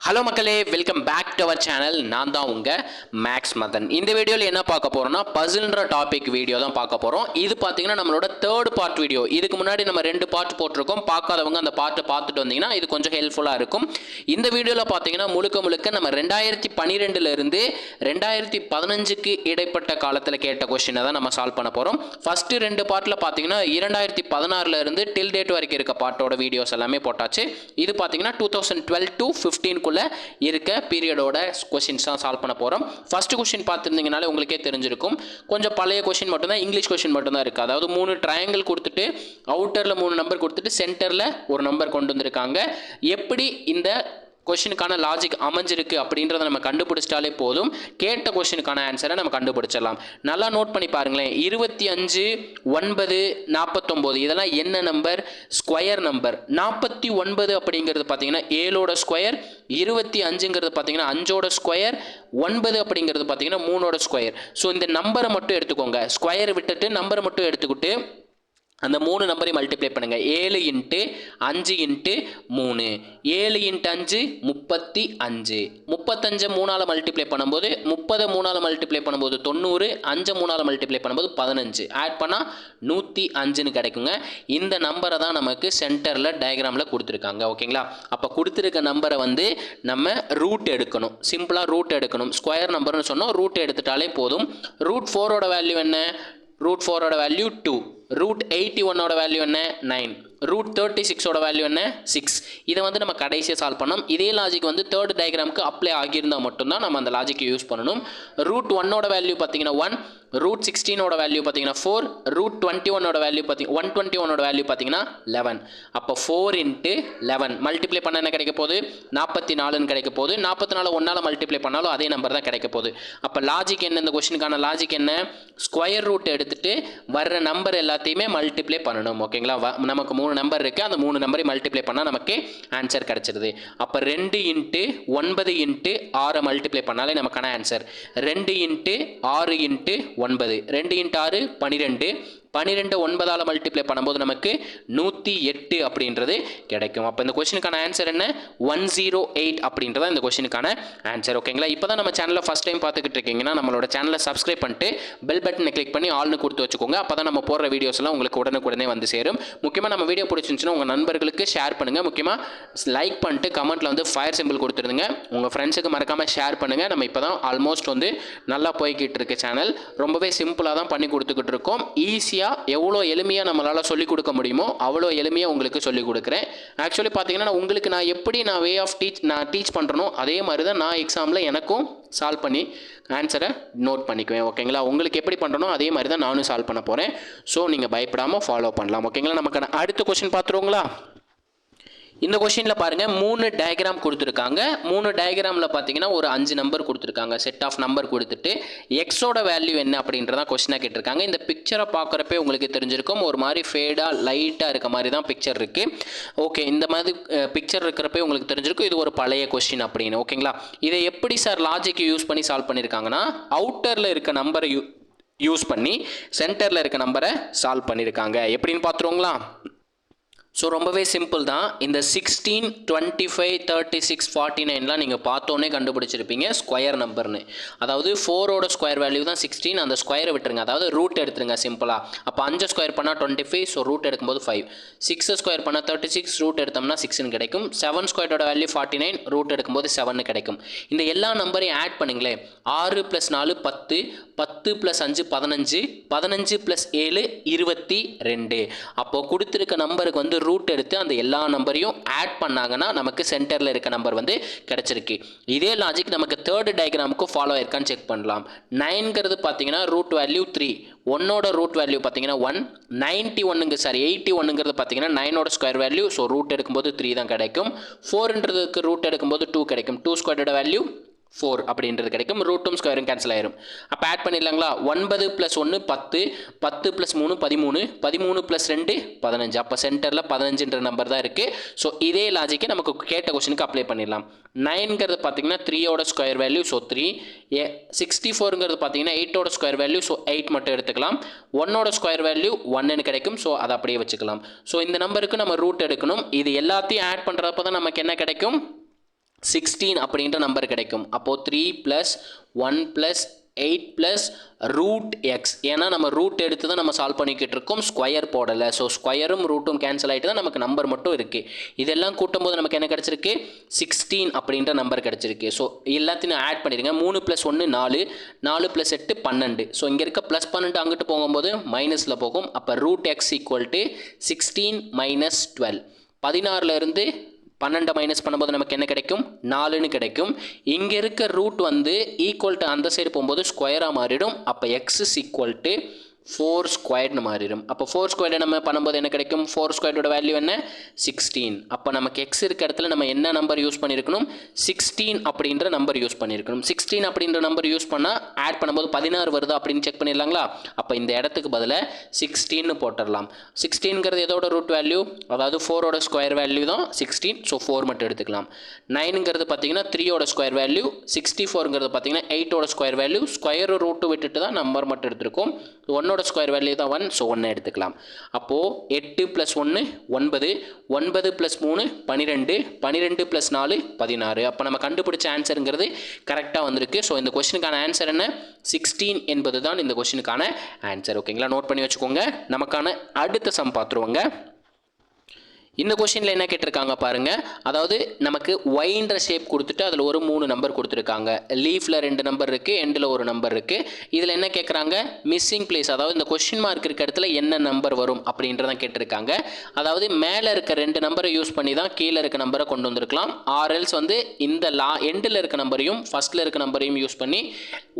Hello மக்களே, welcome back to our channel. நான் தான் உங்கள் மேக்ஸ் மதன். இந்த வீடியோவில் என்ன பார்க்க போகிறோம்னா பசில்ன்ற டாபிக் வீடியோ தான் பார்க்க போகிறோம். இது பார்த்தீங்கன்னா நம்மளோட தேர்ட் பார்ட் வீடியோ. இதுக்கு முன்னாடி நம்ம 2 பார்ட் போட்டிருக்கோம். பார்க்காதவங்க அந்த பார்ட்டை பார்த்துட்டு வந்தீங்கன்னா இது கொஞ்சம் ஹெல்ப்ஃபுல்லாக இருக்கும். இந்த வீடியோவில் பார்த்தீங்கன்னா முழுக்க நம்ம 2012லேருந்து 2015க்கு இடைப்பட்ட காலத்தில் கேட்ட கொஸ்டினை தான் நம்ம சால்வ் பண்ண போகிறோம். ஃபஸ்ட்டு 2 பார்ட்டில் பார்த்தீங்கன்னா 2016லேருந்து டில் டேட் வரைக்கும் இருக்க பார்ட்டோட வீடியோஸ் எல்லாமே போட்டாச்சு. இது பார்த்தீங்கன்னா 2012 to 15 இருக்க பீரியடோட கொஸ்டின்ஸ் தான் சால்வ் பண்ண போறோம். ஃபர்ஸ்ட் கொஸ்டின் பார்த்துருந்தீங்கனாலே உங்களுக்கே தெரிஞ்சிருக்கும். கொஞ்சம் பழைய கொஸ்டின் மட்டும் தான், இங்கிலீஷ் கொஸ்டின் மட்டும் தான் இருக்கு. அதாவது 3 ட்ரையாங்கிள் கொடுத்துட்டு அவுட்டர்ல 3 நம்பர் கொடுத்துட்டு சென்டர்ல ஒரு நம்பர் கொண்டு வந்திருக்காங்க. எப்படி இந்த கொஸ்டினுக்கான லாஜிக் அமைஞ்சிருக்கு அப்படின்றத நம்ம கண்டுபிடிச்சிட்டாலே போதும், கேட்ட கொஸ்டினுக்கான ஆன்சரை நம்ம கண்டுபிடிச்சிடலாம். நல்லா நோட் பண்ணி பாருங்களேன். 25, 9, 49 இதெல்லாம் என்ன நம்பர்? Square number. 49 அப்படிங்கிறது பார்த்தீங்கன்னா 7ஓட ஸ்கொயர், 25ங்கிறது பார்த்தீங்கன்னா 5ஓட ஸ்கொயர், 9 அப்படிங்கிறது பார்த்தீங்கன்னா 3ஓட ஸ்கொயர். ஸோ இந்த நம்பரை மட்டும் எடுத்துக்கோங்க, ஸ்கொயர் விட்டுட்டு நம்பரை மட்டும் எடுத்துக்கிட்டு அந்த 3 நம்பரையும் மல்டிப்ளை பண்ணுங்கள். 7 × 5 × 3, 7 × 5 35. 35 3ஆல் மல்டிப்ளை பண்ணும்போது 30 3ஆல் மல்டிப்ளை பண்ணும்போது 90, 5 3ஆல் மல்டிப்ளை பண்ணும்போது 15, ஆட் பண்ணால் 105ன்னு கிடைக்குங்க. இந்த நம்பரை தான் நமக்கு சென்டரில் டயக்ராமில் கொடுத்துருக்காங்க. ஓகேங்களா? அப்போ கொடுத்துருக்க நம்பரை வந்து நம்ம ரூட் எடுக்கணும். சிம்பிளாக ரூட் எடுக்கணும். ஸ்கொயர் நம்பர்னு சொன்னோம், ரூட் எடுத்துட்டாலே போதும். ரூட் 4ஓட வேல்யூ என்ன? ரூட் 4ஓட வேல்யூ 2. ரூட் 81ஓட வேல்யூ என்ன? 9. ரூட் 36ஓட வேல்யூ என்ன? 6. இதை வந்து நம்ம கடைசியாக சால்வ் பண்ணோம். இதே லாஜிக் வந்து தேர்ட் டயக்ராமுக்கு அப்ளை ஆகியிருந்தால் மட்டும்தான் நம்ம அந்த லாஜிக்கை யூஸ் பண்ணணும். ரூட் 1ஓட வேல்யூ பார்த்தீங்கன்னா 1, ரூட் 16ஓட வேல்யூ பார்த்தீங்கன்னா 4, ரூட் 21ஓட வேல்யூ 121ஓட வேல்யூ பார்த்தீங்கன்னா 11. அப்போ 4 × 11 மல்டிப்ளை பண்ண என்ன கிடைக்க போகுது? 44ன்னு கிடைக்க போகுது. 44 1ஆல் மல்டிப்ளை பண்ணாலும் அதே நம்பர் தான் கிடைக்க போகுது. அப்போ லாஜிக் என்ன? இந்த கொஸ்டினுக்கான லாஜிக் என்ன? ஸ்கொயர் ரூட் எடுத்துட்டு வர்ற நம்பர் எல்லாத்தையுமே மல்டிப்ளை பண்ணணும். ஓகேங்களா? நமக்கு 3 நம்பர் இருக்குது, அந்த 3 நம்பரை மல்டிப்ளை பண்ணால் நமக்கு ஆன்சர் கிடச்சிருது. அப்போ 2 × 9 × 6 மல்டிப்ளை பண்ணாலே நமக்கான ஆன்சர் 2 × 6 × 9. 2 × 6 12. 12 9ஆல் மல்டிப்ளை பண்ணும்போது நமக்கு 108 அப்படின்றது கிடைக்கும். அப்போ இந்த கொஸ்டினுக்கான ஆன்சர் என்ன? 108 அப்படின்றத இந்த கொஸ்டினுக்கான ஆன்சர். ஓகேங்களா? இப்போ தான் நம்ம சேனலில் ஃபஸ்ட் டைம் பார்த்துக்கிட்டு இருக்கீங்கன்னா நம்மளோட சேனலை சப்ஸ்கிரைப் பண்ணிட்டு பெல் பட்டனை கிளிக் பண்ணி ஆல்னு கொடுத்து வச்சுக்கோங்க. அப்போ தான் நம்ம போடுற வீடியோஸ்லாம் உங்களுக்கு உடனுக்குடனே வந்து சேரும். முக்கியமாக நம்ம வீடியோ பிடிச்சிருந்துச்சுன்னா உங்கள் நண்பர்களுக்கு ஷேர் பண்ணுங்கள். முக்கியமாக லைக் பண்ணிட்டு கமெண்ட்டில் வந்து ஃபயர் சிம்பிள் கொடுத்துருங்க. உங்கள் ஃப்ரெண்ட்ஸுக்கு மறக்காமல் ஷேர் பண்ணுங்கள். நம்ம இப்போ தான் ஆல்மோஸ்ட் வந்து நல்லா போய்கிட்டு இருக்கு சேனல். ரொம்பவே சிம்பிளாக தான் பண்ணி கொடுத்துக்கிட்டு இருக்கோம். ஈஸியாக எவ்வளோ எளிமையாக நம்மளால் சொல்லிக் கொடுக்க முடியுமோ அவ்வளோ எளிமையாக உங்களுக்கு சொல்லிக் கொடுக்குறேன். ஆக்சுவலி பார்த்தீங்கன்னா உங்களுக்கு நான் எப்படி வே ஆஃப் டீச் பண்ணுறனோ அதே மாதிரி தான் நான் எக்ஸாமில் எனக்கும் சால்வ் பண்ணி ஆன்சரை நோட் பண்ணிக்குவேன். ஓகேங்களா? உங்களுக்கு எப்படி பண்ணுறனோ அதே மாதிரி தான் நானும் சால்வ் பண்ண போகிறேன். ஸோ நீங்கள் பயப்படாமல் ஃபாலோ பண்ணலாம். ஓகேங்களா? நமக்கான அடுத்த கொஸ்டின் பார்த்துருவோங்களா? இந்த கொஸ்டினில் பாருங்கள், 3 டயக்ராம் கொடுத்துருக்காங்க. 3 டயக்ராமில் பார்த்தீங்கன்னா ஒரு 5 நம்பர் கொடுத்துருக்காங்க. செட் ஆஃப் நம்பர் கொடுத்துட்டு எக்ஸோட வேல்யூ என்ன அப்படின்றதான் கொஸ்டினாக கேட்டிருக்காங்க. இந்த பிக்சரை பார்க்குறப்பே உங்களுக்கு தெரிஞ்சிருக்கும், ஒரு மாதிரி ஃபேடாக லைட்டாக இருக்க மாதிரி தான் பிக்சர் இருக்குது. ஓகே, இந்த மாதிரி பிக்சர் இருக்கிறப்பே உங்களுக்கு தெரிஞ்சிருக்கும் இது ஒரு பழைய கொஸ்டின் அப்படின்னு. ஓகேங்களா? இதை எப்படி சார் லாஜிக் யூஸ் பண்ணி சால்வ் பண்ணியிருக்காங்கன்னா, அவுட்டரில் இருக்க நம்பரை யூஸ் பண்ணி சென்டரில் இருக்க நம்பரை சால்வ் பண்ணியிருக்காங்க. எப்படின்னு பார்த்துருவோங்களா? ஸோ ரொம்பவே சிம்பிள் தான். இந்த 16, 25, 36, 49லாம் நீங்கள் பார்த்தோன்னே கண்டுபிடிச்சிருப்பீங்க ஸ்கொயர் நம்பர்னு. அதாவது 4ஓட ஸ்கொயர் வேல்யூ தான் 16. அந்த ஸ்கொயரை விட்டுருங்க, அதாவது ரூட் எடுத்துருங்க சிம்பிளாக. அப்போ 5 ஸ்கொயர் பண்ணால் 25, ஸோ ரூட் எடுக்கும்போது 5. 6 ஸ்கொயர் பண்ணால் 36, ரூட் எடுத்தோம்னா 6ன்னு கிடைக்கும். 7 ஸ்கொயரோட வேல்யூ 49, ரூட் எடுக்கும்போது 7ன்னு கிடைக்கும். இந்த எல்லா நம்பரையும் ஆட் பண்ணுங்களேன். 6 + 4 10, 10 + 5 15, 15 + 7 22. அப்போது கொடுத்துருக்க நம்பருக்கு வந்து ரூட் எடுத்து அந்த எல்லா நம்பரையும் ஆட் பண்ணாங்கன்னா நமக்கு சென்டரில் இருக்க நம்பர் வந்து கிடச்சிருக்கு. இதே லாஜிக் நமக்கு தேர்ட் டயக்ராமுக்கு ஃபாலோ ஆயிருக்கான்னு செக் பண்ணலாம். 9ங்கிறது பார்த்தீங்கன்னா ரூட் வேல்யூ 3, 1ஓட ரூட் வேல்யூ பார்த்தீங்கன்னா 1, 81ங்கிறது பார்த்தீங்கன்னா 9ஓட ஸ்கொயர் வேல்யூ, ஸோ ரூட் எடுக்கும்போது 3 தான் கிடைக்கும். 4ன்றதுக்கு ரூட் எடுக்கும்போது 2 கிடைக்கும். 2 ஸ்கொயரோட வேல்யூ 4 அப்படின்றது கிடைக்கும். ரூட்டும் ஸ்கொயரும் கேன்சல் ஆயிரும். அப்போ ஆட் பண்ணிடலாங்களா? 9 + 1 10, 10 + 3 13, 13 + 2 15. அப்போ சென்டரில் 15ன்ற நம்பர் தான் இருக்குது. ஸோ இதே லாஜிக்கை நமக்கு கேட்ட கொஸ்டினுக்கு அப்ளை பண்ணிடலாம். 9ங்கிறது பார்த்தீங்கன்னா 3ஓட ஸ்கொயர் வேல்யூ, ஸோ 3. 64ங்கிறது பார்த்தீங்கன்னா 8ஓட ஸ்கொயர் வேல்யூ, ஸோ 8 மட்டும் எடுத்துக்கலாம். 1ஓட ஸ்கொயர் வேல்யூ 1ன்னு கிடைக்கும், ஸோ அதை அப்படியே வச்சுக்கலாம். ஸோ இந்த நம்பருக்கு நம்ம ரூட் எடுக்கணும். இது எல்லாத்தையும் ஆட் பண்ணுறப்ப தான் நமக்கு என்ன கிடைக்கும்? 16 அப்படின்ற நம்பர் கிடைக்கும். அப்போது 3 + 1 + 8 + √x. ஏன்னா நம்ம ரூட் எடுத்து தான் நம்ம சால்வ் பண்ணிக்கிட்டு இருக்கோம், ஸ்கொயர் போடலை. ஸோ ஸ்கொயரும் ரூட்டும் கேன்சல் ஆகிட்டு தான் நமக்கு நம்பர் மட்டும் இருக்குது. இதெல்லாம் கூட்டும்போது நமக்கு என்ன கிடச்சிருக்கு? 16 அப்படின்ற நம்பர் கிடச்சிருக்கு. ஸோ எல்லாத்தையும் ஆட் பண்ணிடுங்க. 3 + 1 4, 4 + 8 12. ஸோ இங்கே இருக்க +12 அங்கிட்டு போகும்போது மைனஸில் போகும். அப்போ √x = 16 - 12. 16 இருந்து 12 மைனஸ் பண்ணும்போது நமக்கு என்ன கிடைக்கும்? 4ன்னு கிடைக்கும். இங்கே இருக்க ரூட் வந்து ஈக்குவல் டு அந்த சைடு போகும்போது ஸ்கொயராக மாறிடும். அப்போ x = 4 ஸ்கொயர்னு மாறிடும். அப்போ 4 ஸ்கொயர்டு நம்ம பண்ணும்போது என்ன கிடைக்கும்? 4 ஸ்கொயர்டோட வேல்யூ என்ன? 16. அப்போ நமக்கு x இருக்க இடத்துல நம்ம என்ன நம்பர் யூஸ் பண்ணியிருக்கணும்? 16 அப்படின்ற நம்பர் யூஸ் பண்ணியிருக்கணும். 16 அப்படின்ற நம்பர் யூஸ் பண்ணால் ஆட் பண்ணும்போது 16 வருதா அப்படின்னு செக் பண்ணிடலாங்களா? அப்போ இந்த இடத்துக்கு பதிலாக 16ன்னு போட்டுடலாம். 16ங்கிறது எதோட ரூட் வேல்யூ? அதாவது 4ஓட ஸ்கொயர் வேல்யூ தான் 16. ஸோ 4 மட்டும் எடுத்துக்கலாம். 9ங்கிறது பார்த்தீங்கன்னா 3ஓட ஸ்கொயர் வேல்யூ. 64ங்கிறது பார்த்தீங்கன்னா 8ஓட ஸ்கொயர் வேல்யூ. ஸ்கொயர் ரூட்டு விட்டுட்டு தான் நம்பர் மட்டும் எடுத்திருக்கோம். 1ஓட ஸ்கொயர் வேல்யூ தான் 1. ஸோ 1 எடுத்துக்கலாம். அப்போது 8 + 1 9, 9 + 3 12, 12 + 4 16. அப்போ நம்ம கண்டுபிடிச்ச ஆன்சருங்கிறது கரெக்டாக வந்திருக்கு. ஸோ இந்த கொஸ்டினுக்கான ஆன்சர் என்ன? 16 என்பது தான் இந்த கொஸ்டினுக்கான ஆன்சர். ஓகேங்களா? நோட் பண்ணி வச்சுக்கோங்க. நமக்கான அடுத்த சம் பார்த்துருவோங்க. இந்த கொஸ்டினில் என்ன கேட்டிருக்காங்க பாருங்கள். அதாவது நமக்கு ஒய்ன்ற ஷேப் கொடுத்துட்டு அதில் ஒரு 3 நம்பர் கொடுத்துருக்காங்க. லீஃபில் 2 நம்பர் இருக்குது, எண்டில் ஒரு நம்பர் இருக்குது. இதில் என்ன கேட்குறாங்க? மிஸ்ஸிங் பிளேஸ், அதாவது இந்த கொஸ்டின் மார்க் இருக்க இடத்துல என்ன நம்பர் வரும் அப்படின்றதான் கேட்டிருக்காங்க. அதாவது மேலே இருக்க 2 நம்பரை யூஸ் பண்ணி தான் கீழே இருக்க நம்பரை கொண்டு வந்திருக்கலாம். ஆர்எல்ஸ் வந்து இந்த எண்டில் இருக்க நம்பரையும் ஃபஸ்ட்டில் இருக்க நம்பரையும் யூஸ் பண்ணி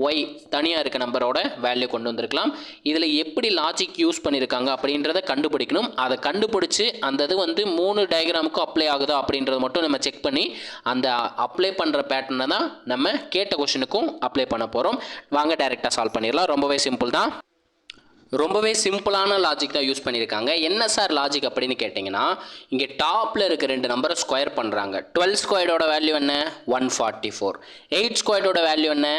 ஒய் தனியாக இருக்க நம்பரோட வேல்யூ கொண்டு வந்திருக்கலாம். இதில் எப்படி லாஜிக் யூஸ் பண்ணியிருக்காங்க அப்படின்றத கண்டுபிடிக்கணும். அதை கண்டுபிடிச்சி அந்த இது வந்து 3 டயக்ராமுக்கும் அப்ளை ஆகுதா அப்படின்றத மட்டும் நம்ம செக் பண்ணி அந்த அப்ளை பண்ணுற பேட்டர்னை தான் நம்ம கேட்ட கொஸ்டினுக்கும் அப்ளை பண்ண போகிறோம். வாங்க டைரெக்டாக சால்வ் பண்ணிடலாம். ரொம்பவே சிம்பிள் தான். ரொம்பவே சிம்பிளான லாஜிக் தான் யூஸ் பண்ணியிருக்காங்க. என்ன சார் லாஜிக் அப்படின்னு கேட்டிங்கன்னா, இங்கே டாப்பில் இருக்க 2 நம்பரை ஸ்கொயர் பண்ணுறாங்க. 12 ஸ்கொயர்டோட வேல்யூ என்ன? 144. 8 ஸ்கொயர்டோட வேல்யூ என்ன?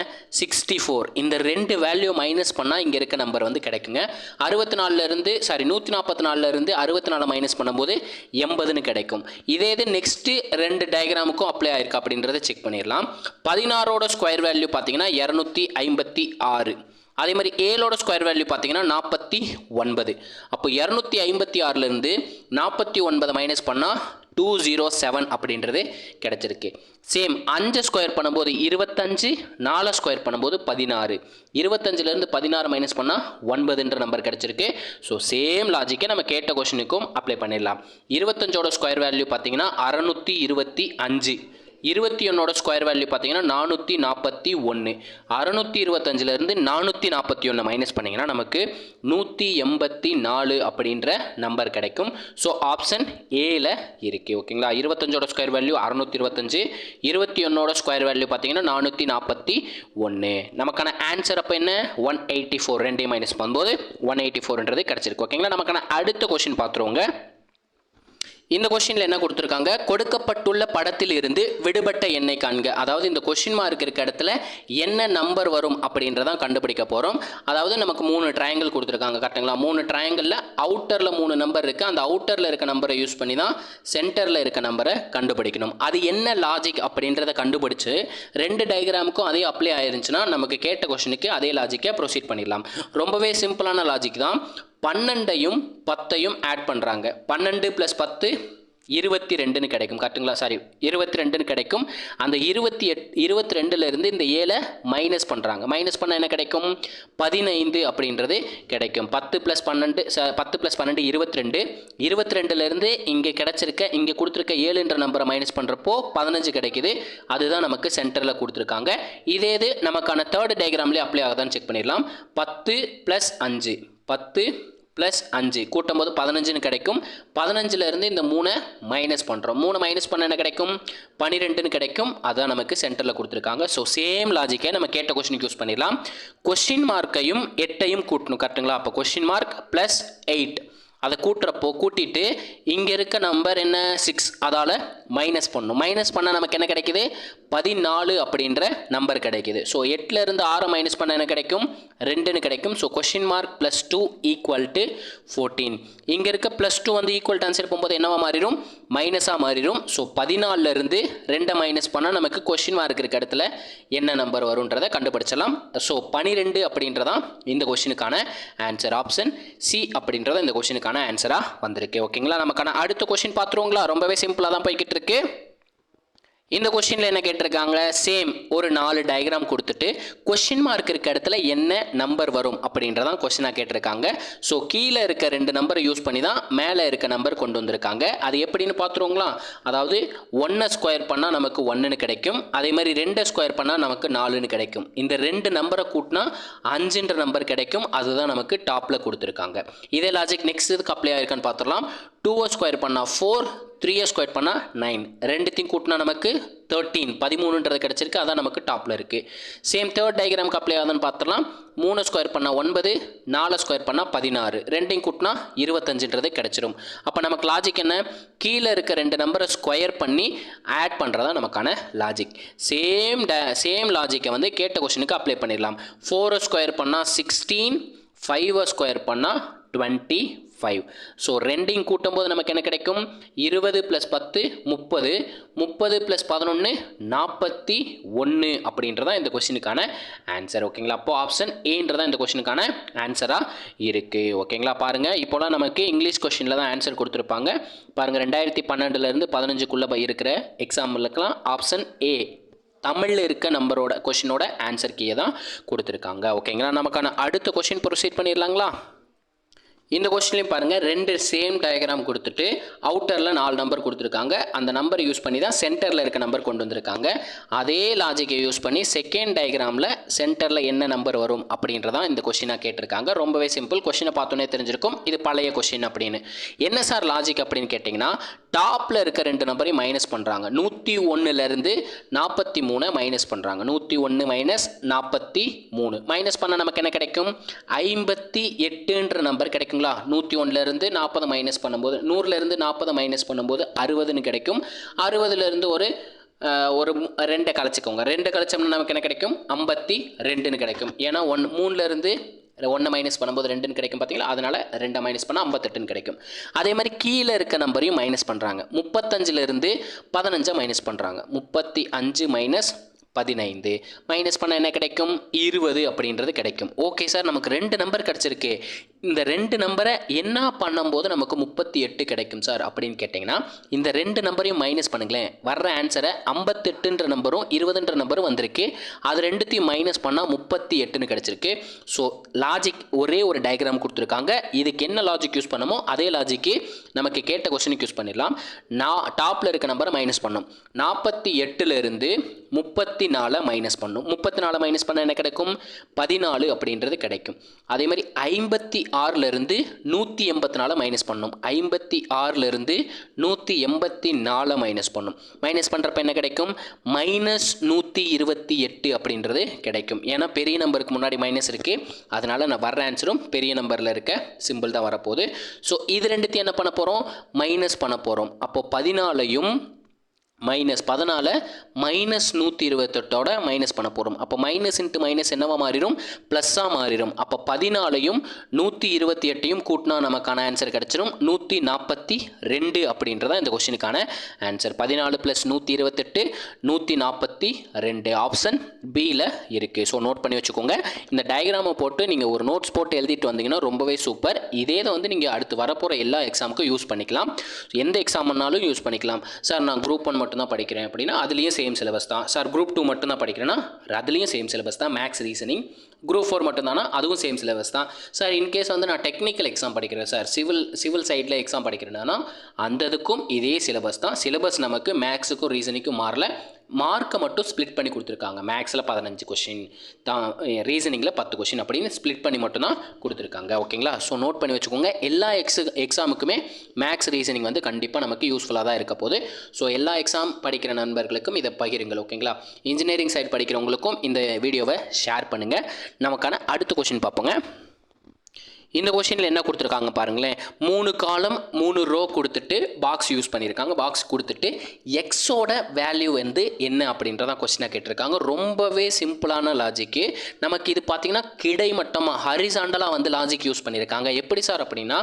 64. இந்த 2 வேல்யூ மைனஸ் பண்ணால் இங்கே இருக்க நம்பர் வந்து கிடைக்குங்க. 144 64 மைனஸ் பண்ணும்போது 80ன்னு கிடைக்கும். இதே இது நெக்ஸ்ட்டு 2 டயக்ராமுக்கும் அப்ளை ஆயிருக்கா அப்படின்றத செக் பண்ணிடலாம். 16ஓட ஸ்கொயர் வேல்யூ பார்த்தீங்கன்னா 256. அதே மாதிரி 7ஓட ஸ்கொயர் வேல்யூ பார்த்தீங்கன்னா 49. அப்போ 256லேருந்து 49 மைனஸ் பண்ணால் 207 அப்படின்றது கிடச்சிருக்கு. சேம் 5 ஸ்கொயர் பண்ணும்போது 25, 4 ஸ்கொயர் பண்ணும்போது 16. 25லேருந்து 16 மைனஸ் பண்ணால் 9ன்ற நம்பர் கிடச்சிருக்கு. ஸோ சேம் லாஜிக்கை நம்ம கேட்ட கொஷனுக்கும் அப்ளை பண்ணிடலாம். 25ஓட ஸ்கொயர் வேல்யூ பார்த்தீங்கன்னா 625. 21ஓட ஸ்கொயர் வேல்யூ பார்த்தீங்கன்னா 441. 625லேருந்து 441 மைனஸ் பண்ணிங்கன்னா நமக்கு 184 அப்படின்ற நம்பர் கிடைக்கும். ஸோ ஆப்ஷன் ஏல இருக்குது. ஓகேங்களா? 25ஓட ஸ்கொயர் வேல்யூ 625, 21ஓட ஸ்கொயர் வேல்யூ பார்த்தீங்கன்னா 441. நமக்கான ஆன்சர் அப்போ என்ன? 184. 2 மைனஸ் பண்ணும்போது 184ன்றது கிடச்சிருக்கு. ஓகேங்களா? நமக்கான அடுத்த கொஸ்டின் பார்த்துருவோங்க. இந்த கொஸ்டினில் என்ன கொடுத்துருக்காங்க? கொடுக்கப்பட்டுள்ள படத்தில் இருந்து விடுபட்ட எண்ணை காண்க. அதாவது இந்த கொஸ்டின் மார்க் இருக்க இடத்துல என்ன நம்பர் வரும் அப்படின்றதான் கண்டுபிடிக்க போகிறோம். அதாவது நமக்கு 3 ட்ரையாங்கிள் கொடுத்துருக்காங்க. கரெக்டுங்களா? 3 ட்ரையாங்கிளில் அவுட்டரில் 3 நம்பர் இருக்குது. அந்த அவுட்டரில் இருக்க நம்பரை யூஸ் பண்ணி தான் சென்டரில் இருக்க நம்பரை கண்டுபிடிக்கணும். அது என்ன லாஜிக் அப்படின்றத கண்டுபிடிச்சு 2 டயக்ராமுக்கும் அதே அப்ளை ஆயிருந்துச்சுன்னா நமக்கு கேட்ட கொஸ்டினுக்கு அதே லாஜிக்கை ப்ரொசீட் பண்ணிடலாம். ரொம்பவே சிம்பிளான லாஜிக் தான். 12ஐயும் 10ஐயும் ஆட் பண்ணுறாங்க. 12 + 10 22ன்னு கிடைக்கும். கரெக்டுங்களா? சாரி, 22ன்னு கிடைக்கும். அந்த 22லேருந்து இந்த 7 மைனஸ் பண்ணுறாங்க. மைனஸ் பண்ணால் என்ன கிடைக்கும்? 15 அப்படின்றது கிடைக்கும். 10 + 12 22. 22லேருந்து இங்கே கிடச்சிருக்க இங்கே கொடுத்துருக்க 7ன்ற நம்பரை மைனஸ் பண்ணுறப்போ 15 கிடைக்குது. அதுதான் நமக்கு சென்டரில் கொடுத்துருக்காங்க. இதே இது நமக்கான தேர்ட் டயக்ராம்லேயே அப்ளை ஆகுதான்னு செக் பண்ணிடலாம். 10 + 5 10 + 5 கூட்டும் போது 15ன்னு கிடைக்கும். 15லேருந்து இந்த 3 மைனஸ் பண்ணுறோம். 3 மைனஸ் பண்ண என்ன கிடைக்கும்? 12ன்னு கிடைக்கும். அதான் நமக்கு சென்டரில் கொடுத்துருக்காங்க. ஸோ சேம் லாஜிக்கை நம்ம கேட்ட கொஸ்டினுக்கு யூஸ் பண்ணிடலாம். கொஸ்டின் மார்க்கையும் 8ஐயும் கூட்டணும். கரெக்டுங்களா? அப்போ கொஸ்டின் மார்க் +8 அதை கூட்டிட்டு இங்கே இருக்க நம்பர் என்ன 6, அதால் மைனஸ் பண்ணணும். மைனஸ் பண்ணால் நமக்கு என்ன கிடைக்குது 14 அப்படின்ற நம்பர் கிடைக்குது. ஸோ 8லேருந்து 6 மைனஸ் பண்ண என்ன கிடைக்கும் 2ன்னு கிடைக்கும். So question mark +2 = 14. இங்கே இருக்க +2 வந்து ஈக்குவல் டு ஆன்சர் போகும்போது என்னவா மாறிடும் மைனஸாக மாறிடும். ஸோ 14லேருந்து 2 மைனஸ் பண்ணால் நமக்கு கொஷின் மார்க் இருக்க இடத்துல என்ன நம்பர் வரும்ன்றதை கண்டுபிடிச்சலாம். ஸோ 12 அப்படின்றதான் இந்த கொஷினுக்கான ஆன்சர். ஆப்ஷன் சி அப்படின்றத இந்த கொஷினுக்கான ஆன்சராக வந்திருக்கு. ஓகேங்களா, நமக்கான அடுத்த கொஷின் பார்த்துருவோங்களா. ரொம்பவே சிம்பிளாக தான் போய்கிட்டு இருக்கு. இந்த கொஸ்டினில் என்ன கேட்டிருக்காங்க, சேம் ஒரு 4 டயக்ராம் கொடுத்துட்டு கொஸ்டின் மார்க் இருக்க இடத்துல என்ன நம்பர் வரும் அப்படின்றதான் கொஸ்டினாக கேட்டிருக்காங்க. ஸோ கீழே இருக்க 2 நம்பரை யூஸ் பண்ணி தான் மேலே இருக்க நம்பர் கொண்டு வந்திருக்காங்க. அது எப்படின்னு பார்த்துருவோங்களா. அதாவது 1 ஸ்கொயர் பண்ணால் நமக்கு 1ன்னு கிடைக்கும். அதே மாதிரி 2 ஸ்கொயர் பண்ணால் நமக்கு 4ன்னு கிடைக்கும். இந்த 2 நம்பரை கூட்டினா 5ன்ற நம்பர் கிடைக்கும். அதுதான் நமக்கு டாப்பில் கொடுத்துருக்காங்க. இதே லாஜிக் நெக்ஸ்ட் இதுக்கு அப்ளை ஆயிருக்கான்னு பார்த்துடலாம். 2 ஸ்கொயர் பண்ணால் 4, 3 ஸ்கொயர் பண்ணால் 9, ரெண்டுத்தையும் கூட்டினா நமக்கு 13, 13ன்றது கிடச்சிருக்கு. அதான் நமக்கு டாப்பில் இருக்குது. சேம் தேர்ட் டயக்ராமுக்கு அப்ளை ஆகுதுன்னு பார்த்துடலாம். 3 ஸ்கொயர் பண்ணால் 9, 4 ஸ்கொயர் பண்ணால் 16, ரெண்டையும் கூட்டினா 25ன்றது கிடச்சிரும். அப்போ நமக்கு லாஜிக் என்ன, கீழே இருக்க 2 நம்பரை ஸ்கொயர் பண்ணி ஆட் பண்ணுறதா நமக்கான லாஜிக். சேம் லாஜிக்கை வந்து கேட்ட கொஸ்டினுக்கு அப்ளை பண்ணிடலாம். 4 ஸ்கொயர் பண்ணால் 16, 5 ஸ்கொயர் பண்ணால் 25. ஸோ ரெண்டையும் கூட்டும்போது நமக்கு என்ன கிடைக்கும் 20 + 10 30, 30 + 11 41 அப்படின்றதான் இந்த கொஸ்டினுக்கான ஆன்சர். ஓகேங்களா, அப்போ ஆப்ஷன் ஏன்றதான் இந்த கொஸ்டினுக்கான ஆன்சராக இருக்குது. ஓகேங்களா, பாருங்கள் இப்போலாம் நமக்கு இங்கிலீஷ் கொஸ்டினில் தான் ஆன்சர் கொடுத்துருப்பாங்க. பாருங்கள் 2012லேருந்து 15க்குள்ளே இருக்கிற எக்ஸாம்பிளுக்கெலாம் ஆப்ஷன் ஏ தமிழில் இருக்க நம்பரோட கொஷினோட ஆன்சர் கீயை தான் கொடுத்துருக்காங்க. ஓகேங்களா, நமக்கான அடுத்த கொஷின் ப்ரொசீட் பண்ணிடலாங்களா. இந்த கொஸ்டின்லையும் பாருங்கள் 2 சேம் டயக்ராம் கொடுத்துட்டு அவுட்டரில் 4 நம்பர் கொடுத்துருக்காங்க. அந்த நம்பர் யூஸ் பண்ணி தான் சென்டரில் இருக்க நம்பர் கொண்டு வந்திருக்காங்க. அதே லாஜிக்கை யூஸ் பண்ணி செகண்ட் டயக்ராமில் சென்டரில் என்ன நம்பர் வரும் அப்படின்றதான் இந்த கொஸ்டினாக கேட்டிருக்காங்க. ரொம்பவே சிம்பிள். கொஸ்டினை பார்த்தோன்னே தெரிஞ்சிருக்கும் இது பழைய கொஸ்டின் அப்படின்னு. என்ன சார் லாஜிக் அப்படின்னு கேட்டிங்கன்னா, டாப்பில் இருக்க 2 நம்பரையும் மைனஸ் பண்ணுறாங்க. 101லேருந்து 43 மைனஸ் பண்ணுறாங்க. 101 - 43 மைனஸ் பண்ணால் நமக்கு என்ன கிடைக்கும் 58ன்ற நம்பர் கிடைக்கும். 101லேருந்து 40 மைனஸ் பண்ணும்போது 100லேருந்து 40 மைனஸ் பண்ணும்போது 60ன்னு கிடைக்கும். 60லேருந்து ஒரு 2 கழிச்சுக்கோங்க. 2 கழிச்சோம்னா நமக்கு என்ன கிடைக்கும் 52ன்னு கிடைக்கும். ஏன்னா 3லேருந்து 1 மைனஸ் பண்ணும்போது 2ன்னு கிடைக்கும் பார்த்தீங்களா. அதனால் 2 மைனஸ் பண்ணால் 58ன்னு கிடைக்கும். அதே மாதிரி கீழே இருக்க நம்பரையும் மைனஸ் பண்ணுறாங்க. 35லேருந்து 15 மைனஸ் பண்ணுறாங்க. 35 - 15 மைனஸ் பண்ண என்ன கிடைக்கும் 20 அப்படின்றது கிடைக்கும். ஓகே சார், நமக்கு 2 நம்பர் கிடச்சிருக்கு. இந்த 2 நம்பரை என்ன பண்ணும்போது நமக்கு 38 கிடைக்கும் சார் அப்படின்னு கேட்டிங்கன்னா, இந்த 2 நம்பரையும் மைனஸ் பண்ணுங்களேன். வர்ற ஆன்சரை 58ன்ற நம்பரும் 20ன்ற நம்பரும் வந்திருக்கு. அது ரெண்டுத்தையும் மைனஸ் பண்ணால் 38ன்னு கிடச்சிருக்கு. ஸோ லாஜிக் ஒரே ஒரு டயக்ராம் கொடுத்துருக்காங்க. இதுக்கு என்ன லாஜிக் யூஸ் பண்ணமோ அதே லாஜிக்கு நமக்கு கேட்ட கொஸ்டினுக்கு யூஸ் பண்ணிடலாம். டாப்பில் இருக்க நம்பரை மைனஸ் பண்ணோம். 48லேருந்து 34 மைனஸ் பண்ணும். 34 மைனஸ் பண்ண என்ன கிடைக்கும் 14 அப்படின்றது கிடைக்கும். அதே மாதிரி 56லேருந்து 184 மைனஸ் பண்ணும். 56லேருந்து 184 மைனஸ் பண்ணும். மைனஸ் பண்ணுறப்ப என்ன கிடைக்கும் -128 அப்படின்றது கிடைக்கும். ஏன்னா பெரிய நம்பருக்கு முன்னாடி மைனஸ் இருக்குது. அதனால் நான் வர்ற ஆன்சரும் பெரிய நம்பரில் இருக்க சிம்பிள் தான் வரப்போகுது. ஸோ இது ரெண்டுத்தையும் என்ன பண்ண போகிறோம் மைனஸ் பண்ண போகிறோம். அப்போது 14யும் -14 -128ஓட மைனஸ் பண்ண போகிறோம். அப்போ மைனஸ் இன்ட்டு மைனஸ் என்னவா மாறிடும் ப்ளஸ்ஸாக மாறிடும். அப்போ 14யும் 128யும் கூட்டினா நமக்கான ஆன்சர் கிடச்சிடும் 142 அப்படின்றதான் இந்த கொஸ்டினுக்கான ஆன்சர். 14 + 128 142 ஆப்ஷன் பியில் இருக்குது. ஸோ நோட் பண்ணி வச்சுக்கோங்க. இந்த டயக்ராமை போட்டு நீங்கள் ஒரு நோட்ஸ் போட்டு எழுதிட்டு வந்தீங்கன்னா ரொம்பவே சூப்பர். இதே தான் வந்து நீங்கள் அடுத்து வரப்போகிற எல்லா எக்ஸாமுக்கும் யூஸ் பண்ணிக்கலாம். எந்த எக்ஸாம்னாலும் யூஸ் பண்ணிக்கலாம். சார் நான் குரூப் 1 மட்டும் தான் படிக்கிறேன் அப்படின்னா அதுலேயும் சேம் சிலபஸ் தான். சார் குரூப் 2 மட்டும் தான் படிக்கிறேன்னா அதுலேயும் சேம் சிலபஸ் தான். Maths, reasoning. குரூப் 4 மட்டும் தானா அதுவும் சேம் சிலபஸ் தான். சார் இன்கேஸ் வந்து நான் டெக்னிக்கல் எக்ஸாம் படிக்கிறேன் சார், சிவில் சைடில் எக்ஸாம் படிக்கிறேன்னா அந்த இதுக்கும் இதே சிலபஸ் தான். சிலபஸ் நமக்கு மேக்ஸுக்கும் ரீசனிங்க்கும் மாறல. மார்க்கை மட்டும் ஸ்ப்ளிட் பண்ணி கொடுத்துருக்காங்க. மேக்ஸில் 15 கொஷின் தான், ரீசனிங்கில் 10 கொஷின் அப்படின்னு ஸ்ப்ளிட் பண்ணி மட்டும்தான் கொடுத்துருக்காங்க. ஓகேங்களா, ஸோ நோட் பண்ணி வச்சுக்கோங்க. எல்லா எக்ஸாமுக்குமே மேக்ஸ், ரீசனிங் வந்து கண்டிப்பாக நமக்கு யூஸ்ஃபுல்லாக தான் இருக்க போகுது. ஸோ எல்லா எக்ஸாம் படிக்கிற நண்பர்களுக்கும் இதை பகிருங்கள். ஓகேங்களா, இன்ஜினியரிங் சைட் படிக்கிறவங்களுக்கும் இந்த வீடியோவை ஷேர் பண்ணுங்கள். நமக்கான அடுத்த கொஷின் பார்ப்போங்க. இந்த கொஷினில் என்ன கொடுத்துருக்காங்க பாருங்களேன், 3 காலம் 3 ரோ கொடுத்துட்டு பாக்ஸ் யூஸ் பண்ணியிருக்காங்க. பாக்ஸ் கொடுத்துட்டு எக்ஸோட வேல்யூ வந்து என்ன அப்படின்றதான் கொஸ்டினாக கேட்டிருக்காங்க. ரொம்பவே சிம்பிளான லாஜிக்கு. நமக்கு இது பார்த்தீங்கன்னா கிடைமட்டமாக ஹரிசாண்டலாக வந்து லாஜிக் யூஸ் பண்ணியிருக்காங்க. எப்படி சார் அப்படின்னா,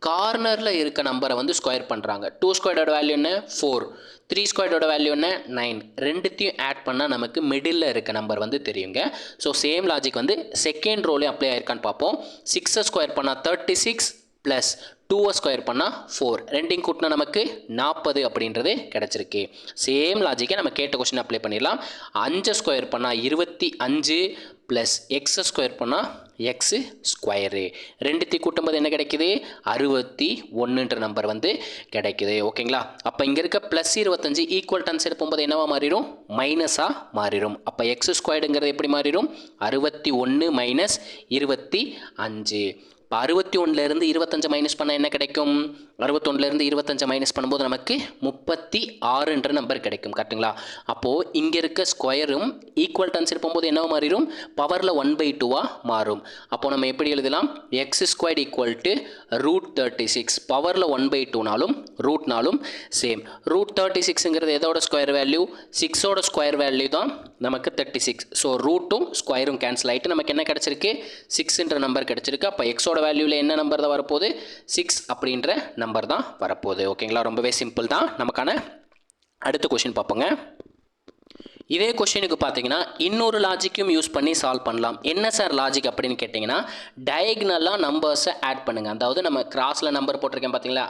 கார்னரில் இருக்க நம்பரை வந்து ஸ்கொயர் பண்ணுறாங்க. 2 ஸ்கொயரோட வேல்யூ என்ன 4, 3 ஸ்கொயரோட வேல்யூ என்ன 9. ரெண்டுத்தையும் ஆட் பண்ணால் நமக்கு மிடில் இருக்க நம்பர் வந்து தெரியுங்க. ஸோ சேம் லாஜிக் வந்து செகண்ட் ரோலையும் அப்ளை ஆயிருக்கான்னு பார்ப்போம். 6 ஸ்கொயர் பண்ணால் 36 ப்ளஸ் 2 ஸ்கொயர் பண்ணால் 4, ரெண்டையும் கூட்டினா நமக்கு 40 அப்படின்றது கிடச்சிருக்கு. சேம் லாஜிக்கை நம்ம கேட்ட கொஸ்டின் அப்ளை பண்ணிடலாம். 5 ஸ்கொயர் பண்ணால் 25 ப்ளஸ் எக்ஸ் ஸ்கொயர் பண்ணால் எக்ஸு ஸ்கொயரு, ரெண்டுத்தையும் கூட்டும்போது என்ன கிடைக்குது 61ன்ற நம்பர் வந்து கிடைக்குது. ஓகேங்களா? அப்போ இங்கே இருக்க ப்ளஸ் 25 ஈக்குவல் டன் சைடு போகும்போது என்னவா மாறிடும், மைனஸாக மாறிடும். அப்போ எக்ஸ் ஸ்கொயர்டுங்கிறது எப்படி மாறிடும், 61 மைனஸ் 25. இப்போ 61லேருந்து 25 மைனஸ் பண்ணால் என்ன கிடைக்கும், 61லேருந்து 25 மைனஸ் பண்ணும்போது நமக்கு 36ன்ற நம்பர் கிடைக்கும். கரெக்டுங்களா? அப்போது இங்கே இருக்க ஸ்கொயரும் ஈக்குவல் டர்ன்ஸ் போகும்போது என்ன மாறிடும், பவரில் 1/2 மாறும். அப்போது நம்ம எப்படி எழுதலாம், எக்ஸ் ஸ்கொயர்ட் ஈக்குவல் டு √36. பவரில் 1/2னாலும் ரூட்னாலும் சேம். √36ங்கிறது எதோட ஸ்கொயர் வேல்யூ, 6ஓட ஸ்கொயர் வேல்யூ தான் நமக்கு 36. ஸோ ரூட்டும் ஸ்கொயரும் கேன்சல் ஆகிட்டு நமக்கு என்ன கிடச்சிருக்கு, 6ன்ற நம்பர் கிடச்சிருக்கு. அப்போ எக்ஸோட வேல்யூவில் என்ன நம்பர் தான் வரப்போகுது, 6 அப்படின்ற நம்பர் தான் வரப்போகுது. ஓகேங்களா? ரொம்பவே சிம்பிள் தான். நமக்கான அடுத்த கொஷின் பார்ப்போங்க. இதே கொஷினுக்கு பார்த்தீங்கன்னா இன்னொரு லாஜிக்கும் யூஸ் பண்ணி சால்வ் பண்ணலாம். என்ன சார் லாஜிக் அப்படின்னு கேட்டிங்கன்னா, டயக்னலாக நம்பர்ஸை ஆட் பண்ணுங்கள். அதாவது நம்ம கிராஸில் நம்பர் போட்டிருக்கேன் பார்த்தீங்களா,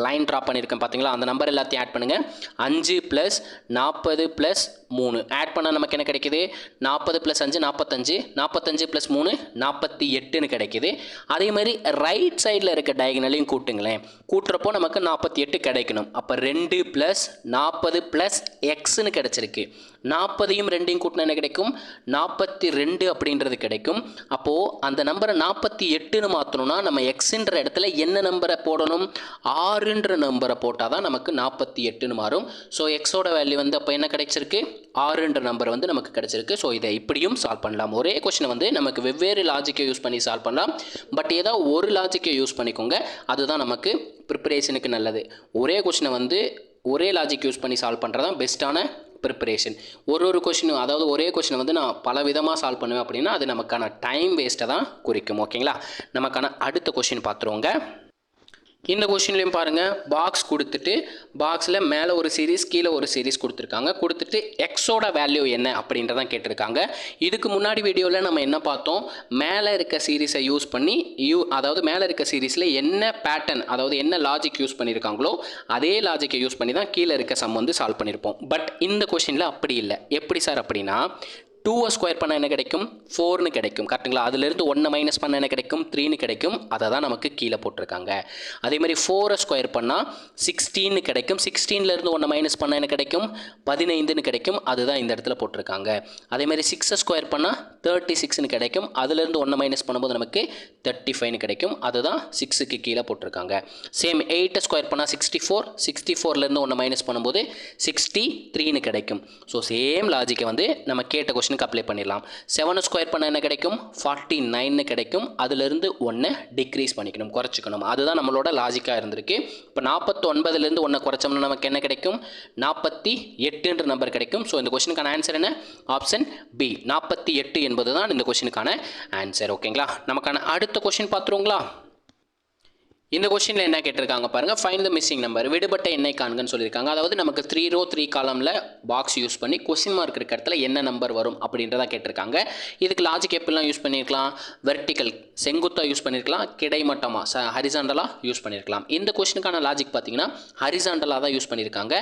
லைன் ட்ரா பண்ணியிருக்கேன் பார்த்தீங்களா, அந்த நம்பர் எல்லாத்தையும் ஆட் பண்ணுங்கள். 5 + 40 + 3 ஆட் பண்ணால் நமக்கு என்ன கிடைக்குது, 40 + 5 45, 45 + 3 48ன்னு கிடைக்குது. அதே மாதிரி ரைட் சைடில் இருக்க டயக்னலையும் கூட்டுங்களேன். கூட்டுறப்போ நமக்கு 48 கிடைக்கணும். அப்போ 2 + 40 + எக்ஸ்ன்னு கிடச்சிருக்கு. 40யும் 2யும் கூட்டினா என்ன கிடைக்கும், 42 அப்படின்றது கிடைக்கும். அப்போது அந்த நம்பரை 48ன்னு மாற்றணும்னா நம்ம எக்ஸுன்ற இடத்துல என்ன நம்பரை போடணும், 6ன்ற நம்பரை போட்டால் தான் நமக்கு 48ன்னு மாறும். ஸோ எக்ஸோட வேல்யூ வந்து அப்போ என்ன கிடைச்சிருக்கு, 6ன்ற நம்பர் வந்து நமக்கு கிடைச்சிருக்கு. ஸோ இதை இப்படியும் சால்வ் பண்ணலாம். ஒரே கொஸ்டினை வந்து நமக்கு வெவ்வேறு லாஜிக்கை யூஸ் பண்ணி சால்வ் பண்ணலாம். பட் ஏதாவது ஒரு லாஜிக்கை யூஸ் பண்ணிக்கோங்க, அதுதான் நமக்கு ப்ரிப்பரேஷனுக்கு நல்லது. ஒரே கொஸ்டினை வந்து ஒரே லாஜிக் யூஸ் பண்ணி சால்வ் பண்ணுறது தான் பெஸ்ட்டான ப்ரிப்பரேஷன். ஒரு கொஷினும், அதாவது ஒரே கொஷினை வந்து நான் பல விதமாக சால்வ் பண்ணுவேன் அப்படின்னா அது நமக்கான டைம் வேஸ்ட்டை தான் குறிக்கும். ஓகேங்களா? நமக்கான அடுத்த கொஷின் பார்த்துருவோங்க. இந்த கொஷின்லையும் பாருங்கள், பாக்ஸ் கொடுத்துட்டு பாக்ஸில் மேலே ஒரு சீரீஸ் கீழே ஒரு சீரீஸ் கொடுத்துருக்காங்க. கொடுத்துட்டு எக்ஸோட வேல்யூ என்ன அப்படின்றதான் கேட்டிருக்காங்க. இதுக்கு முன்னாடி வீடியோவில் நம்ம என்ன பார்த்தோம், மேலே இருக்க சீரீஸை யூஸ் பண்ணி அதாவது மேலே இருக்க சீரீஸில் என்ன பேட்டர்ன், அதாவது என்ன லாஜிக் யூஸ் பண்ணியிருக்காங்களோ அதே லாஜிக்கை யூஸ் பண்ணி தான் கீழே இருக்க சம் வந்து சால்வ் பண்ணியிருப்போம். பட் இந்த கொஷினில் அப்படி இல்லை. எப்படி சார் அப்படின்னா, 2 ஸ்கொயர் பண்ணால் என்ன கிடைக்கும், 4ன்னு கிடைக்கும். கரெக்டுங்களா? அதிலிருந்து 1 மைனஸ் பண்ணால் என்ன கிடைக்கும், 3ன்னு கிடைக்கும். அதை தான் நமக்கு கீழே போட்டிருக்காங்க. அதே மாதிரி 4 ஸ்கொயர் பண்ணால் 16ன்னு கிடைக்கும். 16லேருந்து 1 மைனஸ் பண்ணால் என்ன கிடைக்கும், 15ன்னு கிடைக்கும். அதுதான் இந்த இடத்துல போட்டிருக்காங்க. அதே மாதிரி 6 ஸ்கொயர் பண்ணால் 36ன்னு கிடைக்கும். அதிலிருந்து 1 மைனஸ் பண்ணும்போது நமக்கு 35ன்னு கிடைக்கும். அதுதான் 6க்கு கீழே போட்டிருக்காங்க. சேம் 8 ஸ்கொயர் பண்ணால் 64, 64லேருந்து 1 மைனஸ் பண்ணும்போது 63ன்னு கிடைக்கும். ஸோ சேம் லாஜிக்கை வந்து நம்ம கேட்ட கொஸ்டின் அப்ளை பண்ணிடலாம். 7 ஸ்கொயர் பண்ண என்ன கிடைக்கும், 49ன்னு கிடைக்கும். அதிலிருந்து 1 டிக்ரீஸ் பண்ணிக்கணும், குறைச்சிக்கணும். அதுதான் நம்மளோட லாஜிக்காக இருந்திருக்கு. இப்போ 49லேருந்து 1 குறைச்சோம்னா நமக்கு என்ன கிடைக்கும், 48ன்ற நம்பர் கிடைக்கும். ஸோ இந்த கொஸ்டினுக்கான ஆன்சர் என்ன, ஆப்ஷன் பி, 48 என்பது தான் இந்த கொஸ்டினுக்கான ஆன்சர். ஓகேங்களா? நமக்கான அடுத்த கொஸ்டின் பார்த்துருவோங்களா. இந்த கொஸ்டினில் என்ன கேட்டிருக்காங்க பாருங்கள், ஃபைண்ட் த மிஸ்ஸிங் நம்பர், விடுபட்ட எண்ணை காண்கன்னு சொல்லியிருக்காங்க. அதாவது நமக்கு 3 ரோ 3 காலமில் பாக்ஸ் யூஸ் பண்ணி கொஸ்டின் மார்க் இருக்க இடத்துல என்ன நம்பர் வரும் அப்படின்றதான் கேட்டிருக்காங்க. இதுக்கு லாஜிக் எப்படிலாம் யூஸ் பண்ணியிருக்கலாம், வெர்டிக்கல் செங்குத்தாக யூஸ் பண்ணியிருக்கலாம், கிடைமட்டமாக ஹரிசாண்டலாக யூஸ் பண்ணியிருக்கலாம். இந்த கொஸ்டினுக்கான லாஜிக் பார்த்தீங்கன்னா ஹரிசாண்டலாக தான் யூஸ் பண்ணியிருக்காங்க.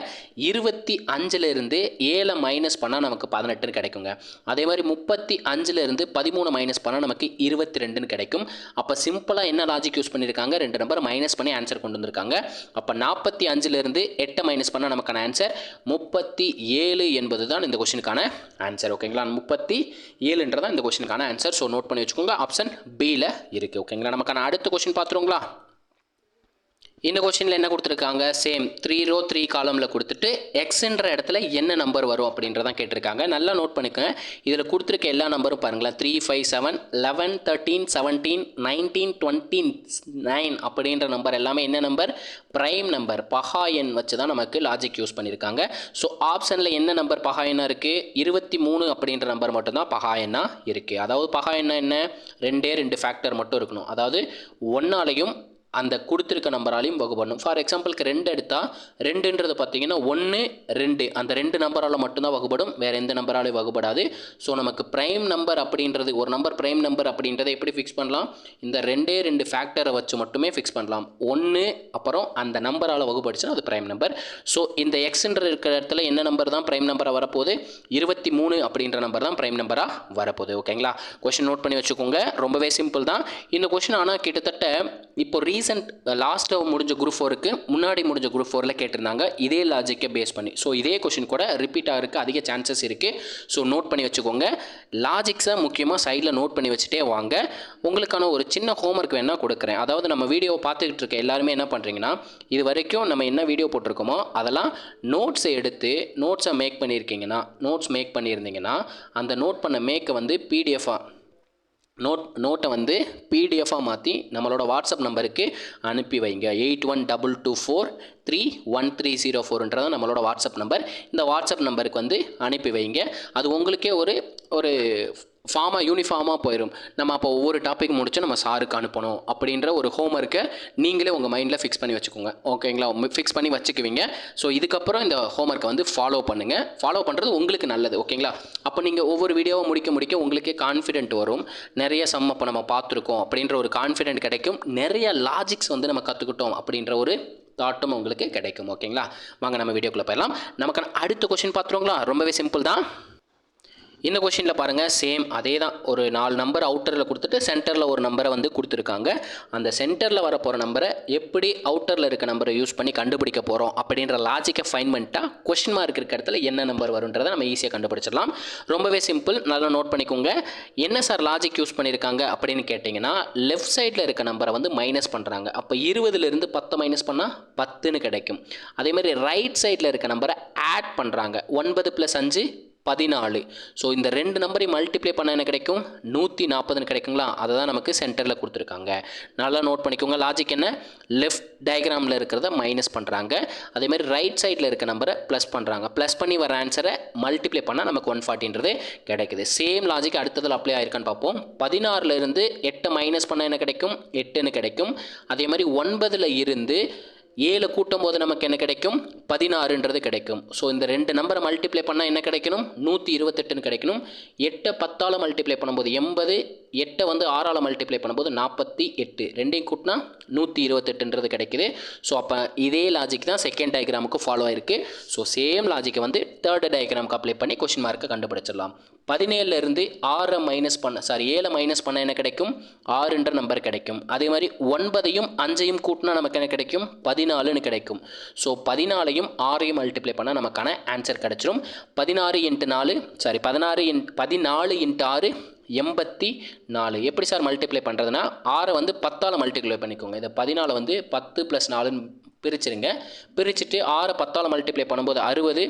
25லேருந்து 7 மைனஸ் பண்ணால் நமக்கு 18ன்னு கிடைக்குங்க. அதே மாதிரி 35லேருந்து 13 மைனஸ் பண்ணால் நமக்கு 22ன்னு கிடைக்கும். அப்போ சிம்பிளாக என்ன லாஜிக் யூஸ் பண்ணியிருக்காங்க, 2 நம்பர் மைனஸ் பண்ணி ஆன்சர் கொண்டு வந்திருக்காங்க. அப்போ 45லேருந்து 8 மைனஸ் பண்ணால் நமக்கான ஆன்சர் 37 என்பது தான் இந்த கொஸ்டினுக்கான ஆன்சர். ஓகேங்களா? 37ன்றதான் இந்த கொஸ்டினுக்கான ஆன்சர். ஸோ நோட் பண்ணி வச்சுக்கோங்க, ஆப்ஷன் பியில் இருக்குது. ஓகேங்களா? நமக்கான அடுத்த கொஸ்டின் பார்த்துருவோங்களா. இந்த கொஸ்டினில் என்ன கொடுத்துருக்காங்க, சேம் 3 ரோ 3 காலமில் கொடுத்துட்டு எக்ஸ்ன்ற இடத்துல என்ன நம்பர் வரும் அப்படின்றதான் கேட்டிருக்காங்க. நல்லா நோட் பண்ணிக்கோங்க. இதில் கொடுத்துருக்க எல்லா நம்பரும் பாருங்களேன், 3, 5, 7, 11, 13, 17, 19, 29 அப்படின்ற நம்பர் எல்லாமே என்ன நம்பர், ப்ரைம் நம்பர், பகா எண் வச்சு தான் நமக்கு லாஜிக் யூஸ் பண்ணியிருக்காங்க. ஸோ ஆப்ஷனில் என்ன நம்பர் பகா எண்ணாக இருக்குது, 23 அப்படின்ற நம்பர் மட்டும்தான் பகா எண்ணாக இருக்குது. அதாவது பகா எண்ணா என்ன, 2 ஃபேக்டர் மட்டும் இருக்கணும். அதாவது 1ஆலையும் அந்த கொடுத்துருக்க நம்பராலையும் வகுப்படணும். ஃபார் எக்ஸாம்பிளுக்கு 2 எடுத்தால் 2ன்றது பார்த்தீங்கன்னா 1, 2 அந்த 2 நம்பரால் மட்டும்தான் வகுப்படும், வேறு எந்த நம்பராலையும் வகுப்படாது. ஸோ நமக்கு ப்ரைம் நம்பர் அப்படின்றது, ஒரு நம்பர் ப்ரைம் நம்பர் அப்படின்றத எப்படி ஃபிக்ஸ் பண்ணலாம், இந்த 2 ஃபேக்டரை வச்சு மட்டுமே ஃபிக்ஸ் பண்ணலாம். 1 அப்புறம் அந்த நம்பரால் வகுப்படுச்சுன்னா அது ப்ரைம் நம்பர். ஸோ இந்த எக்ஸ்ன்ற இருக்கிற இடத்துல என்ன நம்பர் தான் ப்ரைம் நம்பராக வரப்போகுது, 23 அப்படின்ற நம்பர் தான் ப்ரைம் நம்பராக வரப்போகுது. ஓகேங்களா, கொஷின் நோட் பண்ணி வச்சுக்கோங்க, ரொம்பவே சிம்பிள் தான் இந்த கொஷின். ஆனால் கிட்டத்தட்ட இப்போ ரீசெண்ட் லாஸ்ட்டாக முடிஞ்ச குரூப் 4க்கு முன்னாடி முடிஞ்ச குரூப் 4ல் கேட்டிருந்தாங்க இதே லாஜிக்கை பேஸ் பண்ணி. ஸோ இதே கொஷின் கூட ரிப்பீட் ஆகிறதுக்கு அதிக சான்சஸ் இருக்குது. ஸோ நோட் பண்ணி வச்சுக்கோங்க, லாஜிக்ஸை முக்கியமாக சைடில் நோட் பண்ணி வச்சுட்டே வாங்க. உங்களுக்கான ஒரு சின்ன ஹோம்ஒர்க் வேணால் கொடுக்குறேன். அதாவது நம்ம வீடியோவை பார்த்துக்கிட்டு இருக்க எல்லாருமே என்ன பண்ணுறீங்கன்னா, இது வரைக்கும் நம்ம என்ன வீடியோ போட்டிருக்கோமோ அதெல்லாம் நோட்ஸை எடுத்து நோட்ஸை மேக் பண்ணியிருந்தீங்கன்னா அந்த நோட் பண்ண மேக்கை வந்து நோட்டை வந்து பிடிஎஃபாக மாற்றி நம்மளோட வாட்ஸ்அப் நம்பருக்கு அனுப்பி வைங்க. 8122431304 நம்மளோட வாட்ஸ்அப் நம்பர். இந்த வாட்ஸ்அப் நம்பருக்கு வந்து அனுப்பி வைங்க. அது உங்களுக்கே ஒரு யூனிஃபார்மாக போயிடும். நம்ம அப்போ ஒவ்வொரு டாபிக் முடிச்சு நம்ம சாருக்கு அனுப்பணும் அப்படின்ற ஒரு ஹோம்ஒர்க்கை நீங்களே உங்கள் மைண்டில் ஃபிக்ஸ் பண்ணி வச்சுக்கோங்க. ஓகேங்களா, ஃபிக்ஸ் பண்ணி வச்சுக்குவீங்க. ஸோ இதுக்கப்புறம் இந்த ஹோம்ஒர்க்கை வந்து ஃபாலோ பண்ணுங்கள். ஃபாலோ பண்ணுறது உங்களுக்கு நல்லது. ஓகேங்களா, அப்போ நீங்கள் ஒவ்வொரு வீடியோவை முடிக்க உங்களுக்கே கான்ஃபிடென்ட் வரும். நிறைய சம் அப்போ நம்ம பார்த்துருக்கோம் அப்படின்ற ஒரு கான்ஃபிடென்ட் கிடைக்கும். நிறைய லாஜிக்ஸ் வந்து நம்ம கற்றுக்கிட்டோம் அப்படின்ற ஒரு தாட்டும் உங்களுக்கு கிடைக்கும். ஓகேங்களா, வாங்க நம்ம வீடியோக்குள்ளே போயிடலாம். நமக்கான அடுத்த கொஸ்டின் பார்த்துருங்களா, ரொம்பவே சிம்பிள் தான். இந்த கொஷினில் பாருங்கள், சேம் அதே தான். ஒரு 4 நம்பர் அவுட்டரில் கொடுத்துட்டு சென்டரில் ஒரு நம்பரை வந்து கொடுத்துருக்காங்க. அந்த சென்டரில் வரப்போகிற நம்பரை எப்படி அவுட்டரில் இருக்க நம்பரை யூஸ் பண்ணி கண்டுபிடிக்க போகிறோம் அப்படின்ற லாஜிக்கை ஃபைன் பண்ணிட்டா கொஷின் மார்க் இருக்கிற இடத்துல என்ன நம்பர் வருன்றதை நம்ம ஈஸியாக கண்டுபிடிச்சிடலாம். ரொம்பவே சிம்பிள், நல்லா நோட் பண்ணிக்கோங்க. என்ன சார் லாஜிக் யூஸ் பண்ணியிருக்காங்க அப்படின்னு கேட்டிங்கன்னா, லெஃப்ட் சைடில் இருக்க நம்பரை வந்து மைனஸ் பண்ணுறாங்க. அப்போ 20லேருந்து 10 மைனஸ் பண்ணால் 10ன்னு கிடைக்கும். அதேமாதிரி ரைட் சைடில் இருக்க நம்பரை ஆட் பண்ணுறாங்க. 9 + 5 14. ஸோ இந்த 2 நம்பரையும் மல்டிப்ளை பண்ண என்ன கிடைக்கும், 140ன்னு கிடைக்குங்களா. அதை தான் நமக்கு சென்டரில் கொடுத்துருக்காங்க. நல்லா நோட் பண்ணிக்கோங்க. லாஜிக் என்ன, லெஃப்ட் டயக்ராமில் இருக்கிறத மைனஸ் பண்ணுறாங்க, அதேமாதிரி ரைட் சைடில் இருக்க நம்பரை ப்ளஸ் பண்ணுறாங்க. ப்ளஸ் பண்ணி வர ஆன்சரை மல்டிப்ளை பண்ணால் நமக்கு 140ன்றது கிடைக்குது. சேம் லாஜிக் அடுத்ததில் அப்ளை ஆயிருக்கான்னு பார்ப்போம். 16லேருந்து 8 மைனஸ் பண்ணால் என்ன கிடைக்கும், 8ன்னு கிடைக்கும். அதேமாதிரி 9ல் இருந்து 7 கூட்டும் போது நமக்கு என்ன கிடைக்கும், 16ன்றது கிடைக்கும். ஸோ இந்த 2 நம்பரை மல்டிப்ளை பண்ணால் என்ன கிடைக்கணும், 128ன்னு கிடைக்கணும். 8 10ஆல் மல்டிப்ளை பண்ணும்போது 80, 8 வந்து 6ஆல் மல்டிப்ளை பண்ணும்போது 48, ரெண்டையும் கூட்டினா 128ன்றது கிடைக்குது. ஸோ அப்போ இதே லாஜிக் தான் செகண்ட் டயக்ராமுக்கு ஃபாலோ ஆயிருக்கு. ஸோ சேம் லாஜிக்கை வந்து தேர்ட் டயக்ராமுக்கு அப்ளை பண்ணி கொஸ்டின் மார்க்கை கண்டுபிடிச்சிடலாம். 17லேருந்து 7 மைனஸ் பண்ண என்ன கிடைக்கும், 6ன்ற நம்பர் கிடைக்கும். அதே மாதிரி 9ஐயும் 5ஐயும் கூட்டினா நமக்கு என்ன கிடைக்கும், 14ன்னு கிடைக்கும். ஸோ 14ஐயும் 6ஐயும் மல்டிப்ளை பண்ணால் நமக்கான ஆன்சர் கிடைச்சிரும். 14 × 6 84. எப்படி சார் மல்டிப்ளை பண்ணுறதுனா, 6 வந்து 10ஆல் மல்டிப்ளை பண்ணிக்கோங்க. இதை 14 வந்து 10 + 4ன்னு பிரிச்சுருங்க. பிரிச்சுட்டு 6 10ஆல் மல்டிப்ளை பண்ணும்போது 60,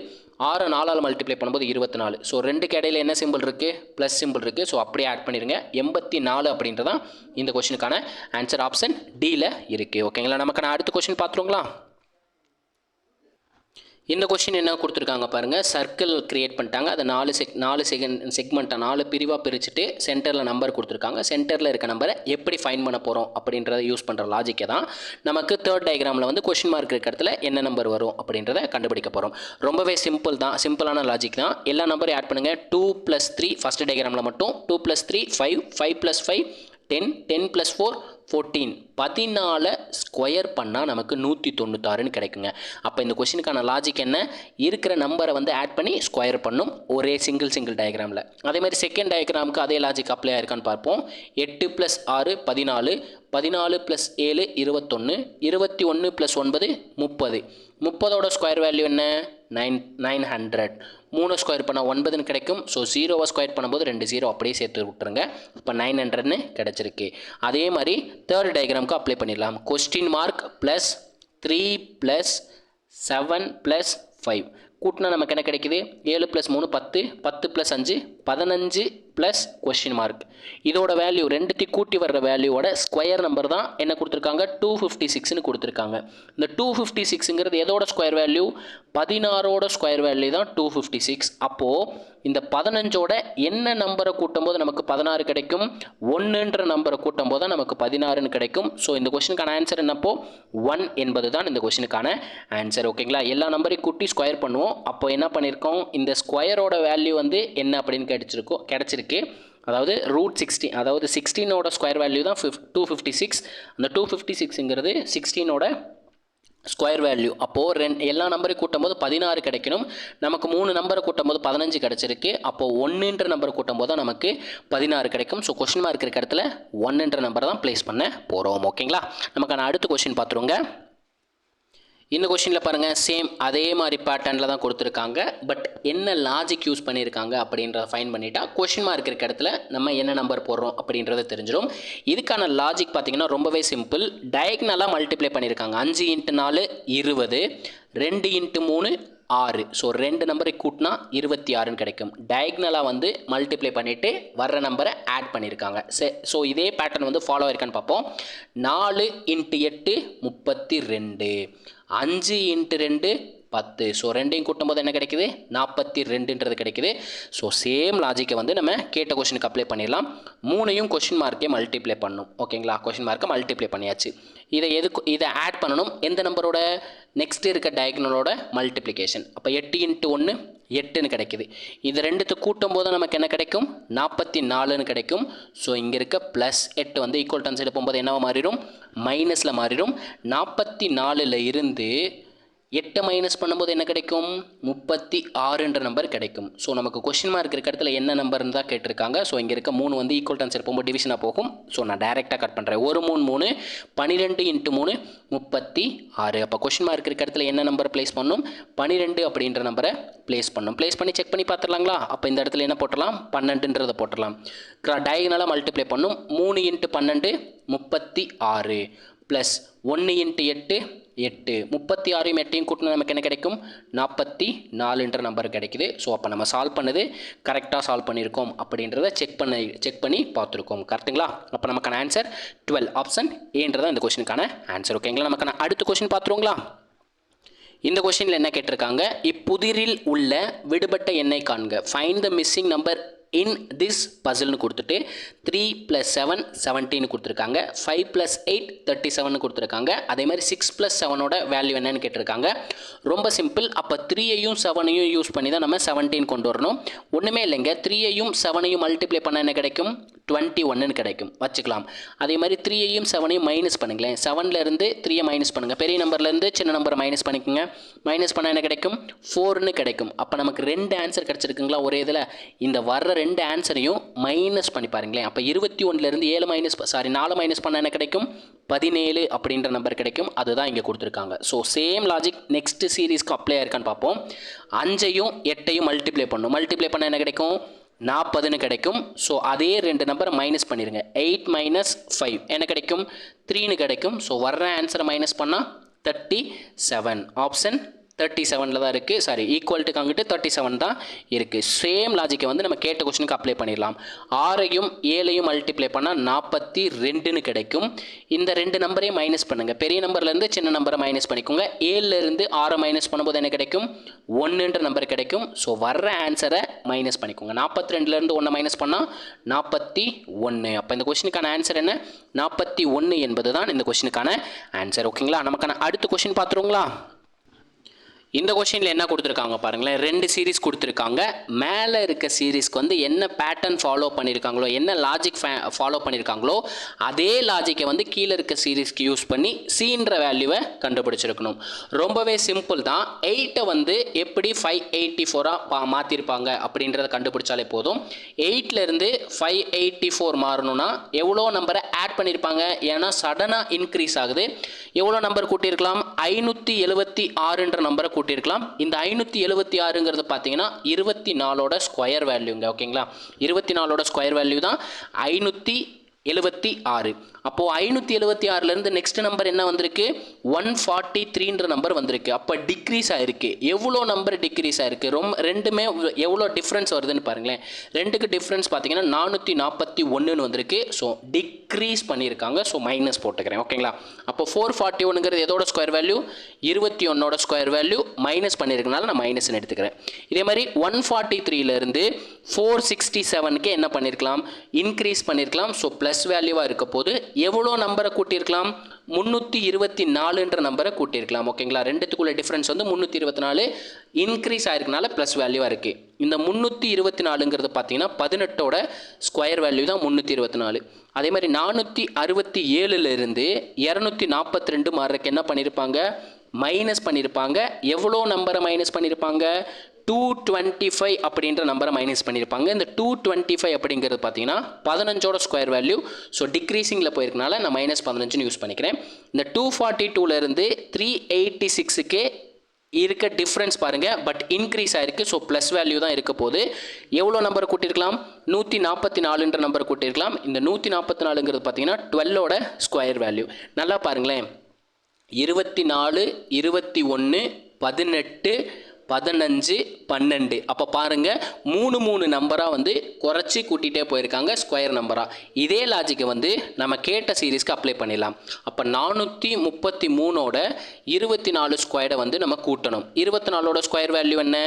6 4ஆல் மல்டிப்ளை பண்ணும்போது 24. ஸோ 2க்கு இடையில் என்ன சிம்பிள் இருக்குது, ப்ளஸ் சிம்பிள் இருக்குது. ஸோ அப்படியே ஆட் பண்ணிடுங்க. 84 அப்படின்றதான் இந்த கொஷினுக்கான ஆன்சர். ஆப்ஷன் டியில் இருக்குது. ஓகேங்களா, நமக்கான அடுத்த கொஷின் பார்த்துருங்களா. இந்த கொஸ்டின் என்ன கொடுத்துருக்காங்க பாருங்கள், சர்க்கிள் கிரியேட் பண்ணிட்டாங்க. அதை 4 செக்மெண்ட்டாக 4 பிரிவாக பிரிச்சுட்டு சென்டரில் நம்பர் கொடுத்துருக்காங்க. சென்டரில் இருக்க நம்பரை எப்படி ஃபைன் பண்ண போகிறோம் அப்படின்றத யூஸ் பண்ணுற லாஜிக்கை தான் நமக்கு தேர்ட் டயக்ராமில் வந்து கொஸ்டின் மார்க் இருக்கிற இடத்துல என்ன நம்பர் வரும் அப்படின்றத கண்டுபிடிக்க போகிறோம். ரொம்பவே சிம்பிள் தான், சிம்பிளான லாஜிக் தான். எல்லா நம்பரையும் ஆட் பண்ணுங்கள். 2 + 3 ஃபஸ்ட் டயக்ராமில் மட்டும் 2 + 3 5, 5 + 5 10, 10 + 4 14. 14 ஸ்கொயர் பண்ணால் நமக்கு 196ன்னு கிடைக்குங்க. அப்போ இந்த கொஸ்டினுக்கான லாஜிக் என்ன, இருக்கிற நம்பரை வந்து ஆட் பண்ணி ஸ்கொயர் பண்ணும் ஒரே சிங்கிள் டயக்ராமில். அதேமாதிரி செகண்ட் டயக்ராமுக்கு அதே லாஜிக் அப்ளை ஆயிருக்கான்னு பார்ப்போம். 8 + 6 14, 14 + 7 21, 21 + 9 30. 30ஓட ஸ்கொயர் வேல்யூ என்ன, 900. 3 ஸ்கொயர் பண்ணால் 9ன்னு கிடைக்கும். ஸோ 0வை ஸ்கொயர் பண்ணும்போது 2 0 அப்படியே சேர்த்து விட்டுருங்க. இப்போ 900ன்னு கிடச்சிருக்கு. அதே மாதிரி தேர்ட் டயக்ராமுக்கு அப்ளை பண்ணிடலாம். கொஸ்டின் மார்க் ப்ளஸ் 3 + 7 + 5 கூட்டினா நமக்கு என்ன கிடைக்குது 7 + 3 10 10 + 5 15 ப்ளஸ் கொஷின் மார்க். இதோட வேல்யூ ரெண்டுத்தையும் கூட்டி வர்ற வேல்யூவோட ஸ்கொயர் நம்பர் தான் என்ன கொடுத்துருக்காங்க 256ன்னு கொடுத்துருக்காங்க. இந்த 256ங்கிறது எதோட ஸ்கொயர் வேல்யூ 16ஓட ஸ்கொயர் வேல்யூ தான் 256. அப்போது இந்த 15ஓட என்ன நம்பரை கூட்டும் போது நமக்கு 16 கிடைக்கும், 1ன்ற நம்பரை கூட்டும் போது தான் நமக்கு 16ன்னு கிடைக்கும். ஸோ இந்த கொஸ்டினுக்கான ஆன்சர் என்னப்போ 1 என்பது தான் இந்த கொஸ்டினுக்கான ஆன்சர். ஓகேங்களா, எல்லா நம்பரையும் கூட்டி ஸ்கொயர் பண்ணுவோம். அப்போ என்ன பண்ணியிருக்கோம், இந்த ஸ்கொயரோட வேல்யூ வந்து என்ன அப்படின்னு கிடைச்சிருக்கு. அதாவது √16, அதாவது 16ஓட ஸ்கொயர் வேல்யூ தான் 256. அந்த 256ங்கிறது 16ஓட ஸ்கொயர் வேல்யூ. அப்போது எல்லா நம்பரையும் கூட்டும் போது 16 கிடைக்கணும். நமக்கு 3 நம்பரை கூட்டும் போது 15 கிடச்சிருக்கு. அப்போது 1ன்ற நம்பரை கூட்டும் போது தான் நமக்கு 16 கிடைக்கும். ஸோ கொஸ்டின் மார்க் இருக்கிற இடத்துல 1ன்ற நம்பரை தான் ப்ளேஸ் பண்ண போகிறோம். ஓகேங்களா, நமக்கான அடுத்த கொஸ்டின் பார்த்துருங்க. இந்த கொஸ்டினில் பாருங்கள், சேம் அதே மாதிரி பேட்டர்னில் தான் கொடுத்துருக்காங்க. பட் என்ன லாஜிக் யூஸ் பண்ணியிருக்காங்க அப்படின்றத ஃபைன் பண்ணிட்டா கொஸ்டின் மார்க் இருக்க இடத்துல நம்ம என்ன நம்பர் போடுறோம் அப்படின்றத தெரிஞ்சிடும். இதுக்கான லாஜிக் பார்த்தீங்கன்னா ரொம்பவே சிம்பிள். டயக்னலாக மல்டிப்ளை பண்ணியிருக்காங்க. 5 × 4 20, 2 × 3 6. ஸோ 2 நம்பரை கூட்டினா 26ன்னு கிடைக்கும். டயக்னலாக வந்து மல்டிப்ளை பண்ணிவிட்டு வர்ற நம்பரை ஆட் பண்ணியிருக்காங்க. ஸோ இதே பேட்டர்ன் வந்து ஃபாலோ ஆயிருக்கான்னு பார்ப்போம். 4 × 8 32, 5 × 2 10. ஸோ ரெண்டையும் கூட்டும் போது என்ன கிடைக்குது 42ன்றது கிடைக்குது. ஸோ சேம் லாஜிக்கை வந்து நம்ம கேட்ட கொஸ்டினுக்கு அப்ளை பண்ணிடலாம். 3ஐயும் கொஸ்டின் மார்க்கே மல்டிப்ளை பண்ணணும். ஓகேங்களா, கொஸ்டின் மார்க்கை மல்டிப்ளை பண்ணியாச்சு. இதை ஆட் பண்ணணும் எந்த நம்பரோட, நெக்ஸ்ட் இருக்க டயக்னலோட மல்டிப்ளிகேஷன். அப்போ 8 × 1 8ன்னு கிடைக்குது. இது ரெண்டுத்து கூட்டும் போது நமக்கு என்ன கிடைக்கும் 44ன்னு கிடைக்கும். ஸோ இங்கே இருக்க +8 வந்து ஈக்குவல் டன் சைடு போகும்போது என்னவா மாறிடும், மைனஸில் மாறிடும். 44ல் இருந்து 8 மைனஸ் பண்ணும்போது என்ன கிடைக்கும் 36ன்ற நம்பர் கிடைக்கும். ஸோ நமக்கு கொஸ்டின் மார்க் இருக்க இடத்துல என்ன நம்பர்னு தான் கேட்டிருக்காங்க. ஸோ இங்கே இருக்க 3 வந்து ஈக்குவல் டன் சைடு போகும்போது டிவிஷனாக போகும். ஸோ நான் டைரெக்டாக கட் பண்ணுறேன். 1 3 3 12 × 3 36. அப்போ கொஸ்டின் மார்க் இருக்க இடத்துல என்ன நம்பர் ப்ளேஸ் பண்ணணும் 12 அப்படின்ற நம்பரை ப்ளேஸ் பண்ணணும். ப்ளேஸ் பண்ணி செக் பண்ணி பார்த்துடலாங்களா. அப்போ இந்த இடத்துல என்ன போட்டலாம் 12ன்றதை போட்டலாம். டயகனலாக மல்டிப்ளை பண்ணும். 3 × 12 36 ப்ளஸ் 1 × 8 8. 36 8 கூட்டினா நமக்கு என்ன கிடைக்கும் 44ன்ற நம்பர் கிடைக்குது. ஸோ அப்போ நம்ம சால்வ் பண்ணது கரெக்டாக சால்வ் பண்ணியிருக்கோம் அப்படின்றத செக் பண்ணி பார்த்துருக்கோம். கரெக்டுங்களா. அப்போ நமக்கான ஆன்சர் 12, ஆப்ஷன் ஏன்றதான் இந்த கொஸ்டினுக்கான ஆன்சர். ஓகேங்களா, நமக்கான அடுத்த கொஸ்டின் பார்த்துருங்களா. இந்த கொஸ்டினில் என்ன கேட்டிருக்காங்க, இப்புதிரில் உள்ள விடுபட்ட எண்ணை காண்க, find the missing number in this பசில்னு கொடுத்துட்டு 3 + 7 17 கொடுத்துருக்காங்க. 5 + 8 37 கொடுத்துருக்காங்க. அதே மாதிரி 6 + 7ஓட வேல்யூ என்னன்னு கேட்டிருக்காங்க. ரொம்ப சிம்பிள். அப்போ 3ஐயும் 7ஐயும் யூஸ் பண்ணி தான் நம்ம 17 கொண்டு வரணும். ஒன்றுமே இல்லைங்க, 3ஐயும் 7ஐயும் மல்டிப்ளை பண்ண என்ன கிடைக்கும் 21ன்னு கிடைக்கும், வச்சுக்கலாம். அதே மாதிரி 3ஐயும் 7ஐயும் மைனஸ் பண்ணுங்களேன். 7லேருந்து 3ஐ மைனஸ் பண்ணுங்கள். பெரிய நம்பர்லேருந்து சின்ன நம்பரை மைனஸ் பண்ணிக்கோங்க. மைனஸ் பண்ணால் என்ன கிடைக்கும் 4ன்னு கிடைக்கும். அப்போ நமக்கு 2 ஆன்சர் கிடச்சிருக்குங்களா ஒரே இதில். இந்த வர்ற 2 ஆன்சரையும் மைனஸ் பண்ணி பாருங்களேன். அப்போ 21லேருந்து 4 மைனஸ் பண்ணால் என்ன கிடைக்கும் 17 அப்படின்ற நம்பர் கிடைக்கும். அதுதான் இங்கே கொடுத்துருக்காங்க. ஸோ சேம் லாஜிக் நெக்ஸ்ட் சீரீஸ்க்கு அப்ளை ஆயிருக்கான்னு பார்ப்போம். 5ஐயும் 8ஐயும் மல்டிப்ளை பண்ணணும். மல்டிப்ளை பண்ணால் என்ன கிடைக்கும் 40ன்னு கிடைக்கும். ஸோ அதே 2 நம்பரை மைனஸ் பண்ணிடுங்க. 8 - 5 என்ன கிடைக்கும் 3ன்னு கிடைக்கும். ஸோ வர்ற ஆன்சரை மைனஸ் பண்ணால் 37. ஆப்ஷன் 37ல் தான் இருக்குது. சாரி, ஈக்குவல்ட்டுக்கு அங்கிட்டு 37 தான் இருக்குது. சேம் லாஜிக்கை வந்து நம்ம கேட்ட கொஸ்டினுக்கு அப்ளை பண்ணிடலாம். 6ஐயும் 7ஐயும் மல்டிப்ளை பண்ணால் 42ன்னு கிடைக்கும். இந்த 2 நம்பரையும் மைனஸ் பண்ணுங்கள். பெரிய நம்பர்லேருந்து சின்ன நம்பரை மைனஸ் பண்ணிக்கோங்க. 7லேருந்து 6 மைனஸ் பண்ணும்போது என்ன கிடைக்கும் 1ன்ற நம்பர் கிடைக்கும். ஸோ வர்ற ஆன்சரை மைனஸ் பண்ணிக்கோங்க. 42லேருந்து 1 மைனஸ் பண்ணால் 41. அப்போ இந்த கொஸ்டினுக்கான ஆன்சர் என்ன 41 என்பது தான் இந்த கொஸ்டினுக்கான ஆன்சர். ஓகேங்களா, நமக்கான அடுத்த கொஸ்டின் பார்த்துருங்களா. இந்த கொஸ்டினில் என்ன கொடுத்துருக்காங்க பாருங்களேன். 2 சீரீஸ் கொடுத்துருக்காங்க. மேலே இருக்க சீரீஸ்க்கு வந்து என்ன பேட்டர்ன் ஃபாலோ பண்ணியிருக்காங்களோ, என்ன லாஜிக் ஃபாலோ பண்ணியிருக்காங்களோ அதே லாஜிக்கை வந்து கீழே இருக்க சீரீஸ்க்கு யூஸ் பண்ணி சீன்ற வேல்யூவை கண்டுபிடிச்சிருக்கணும். ரொம்பவே சிம்பிள் தான். 8ஐ வந்து எப்படி 584ஆக மாற்றிருப்பாங்க அப்படின்றத கண்டுபிடிச்சாலே போதும். 8லேருந்து 584 மாறணும்னா எவ்வளோ நம்பரை ஆட் பண்ணியிருப்பாங்க. ஏன்னா சடனாக இன்க்ரீஸ் ஆகுது. எவ்வளோ நம்பர் கூட்டியிருக்கலாம் 576ன்ற நம்பரை கூட்டியிருக்கலாம். இந்த 576ங்கிறது பார்த்தீங்கன்னா 24ஓட ஸ்கொயர் வேல்யூங்க. ஓகேங்களா, 24ஓட ஸ்கொயர் வேல்யூ தான் 576. 76. அப்போது 576லேருந்து நெக்ஸ்ட் நம்பர் என்ன வந்திருக்கு 143ன்ற நம்பர் வந்திருக்கு. அப்போ டிக்ரீஸ் ஆகிருக்கு. எவ்வளோ நம்பர் டிக்ரீஸ் ஆகிருக்கு? ரெண்டுமே எவ்வளோ டிஃப்ரென்ஸ் வருதுன்னு பாருங்களேன். ரெண்டுக்கு டிஃப்ரென்ஸ் பார்த்தீங்கன்னா 441ன்னு வந்திருக்கு. ஸோ டிக்ரீஸ் பண்ணியிருக்காங்க. ஸோ மைனஸ் போட்டுக்கிறேன். ஓகேங்களா? அப்போ 441ங்கிறது எதோட ஸ்கொயர் வேல்யூ 21ஓட ஸ்கொயர் வேல்யூ மைனஸ் பண்ணியிருக்கனால நான் மைனஸ்ன்னு எடுத்துக்கிறேன். இதே மாதிரி 143லேருந்து 467க்கு என்ன பண்ணியிருக்கலாம் இன்க்ரீஸ் பண்ணியிருக்கலாம். ஸோ ப்ளஸ் வேல்யூவாக இருக்க போது எவ்வளோ நம்பரை கூட்டியிருக்கலாம் 324ன்ற நம்பரை கூட்டியிருக்கலாம். ஓகேங்களா? ரெண்டுத்துக்குள்ள டிஃப்ரென்ஸ் வந்து 324 இன்க்ரீஸ் ஆயிருக்கனால ப்ளஸ் வேல்யூவாக இருக்குது. இந்த 324ங்கிறது பார்த்தீங்கன்னா 18ஓட ஸ்கொயர் வேல்யூ தான் 324. அதே மாதிரி 467லேருந்து 242 மாறுறதுக்கு என்ன பண்ணியிருப்பாங்க மைனஸ் பண்ணியிருப்பாங்க. எவ்வளோ நம்பரை மைனஸ் பண்ணியிருப்பாங்க 225 அப்படின்ற நம்பரை மைனஸ் பண்ணியிருப்பாங்க. இந்த 225 அப்படிங்கிறது பார்த்தீங்கன்னா 15ஓட ஸ்கொயர் வேல்யூ. ஸோ டிக்ரீசிங்கில் போயிருக்கனால நான் -15ன்னு யூஸ் பண்ணிக்கிறேன். இந்த 242லேருந்து 386க்கு இருக்க டிஃப்ரென்ஸ் பாருங்கள். பட் இன்க்ரீஸ் ஆகிருக்கு. ஸோ ப்ளஸ் வேல்யூ தான் இருக்க போது. எவ்வளோ நம்பரை கூட்டியிருக்கலாம் 144ன்ற நம்பரை கூட்டியிருக்கலாம். இந்த 144ங்கிறது பார்த்தீங்கன்னா 12ஓட ஸ்கொயர் வேல்யூ. நல்லா பாருங்களேன் 24 21 18 15 12. அப்போ பாருங்கள் 3 நம்பராக வந்து குறைச்சி கூட்டிகிட்டே போயிருக்காங்க ஸ்கொயர் நம்பராக. இதே லாஜிக்கை வந்து நம்ம கேட்ட சீரீஸ்க்கு அப்ளை பண்ணிடலாம். அப்போ 433ஓட 24 ஸ்கொயரை வந்து நம்ம கூட்டணும். 24ஓட ஸ்கொயர் வேல்யூ என்ன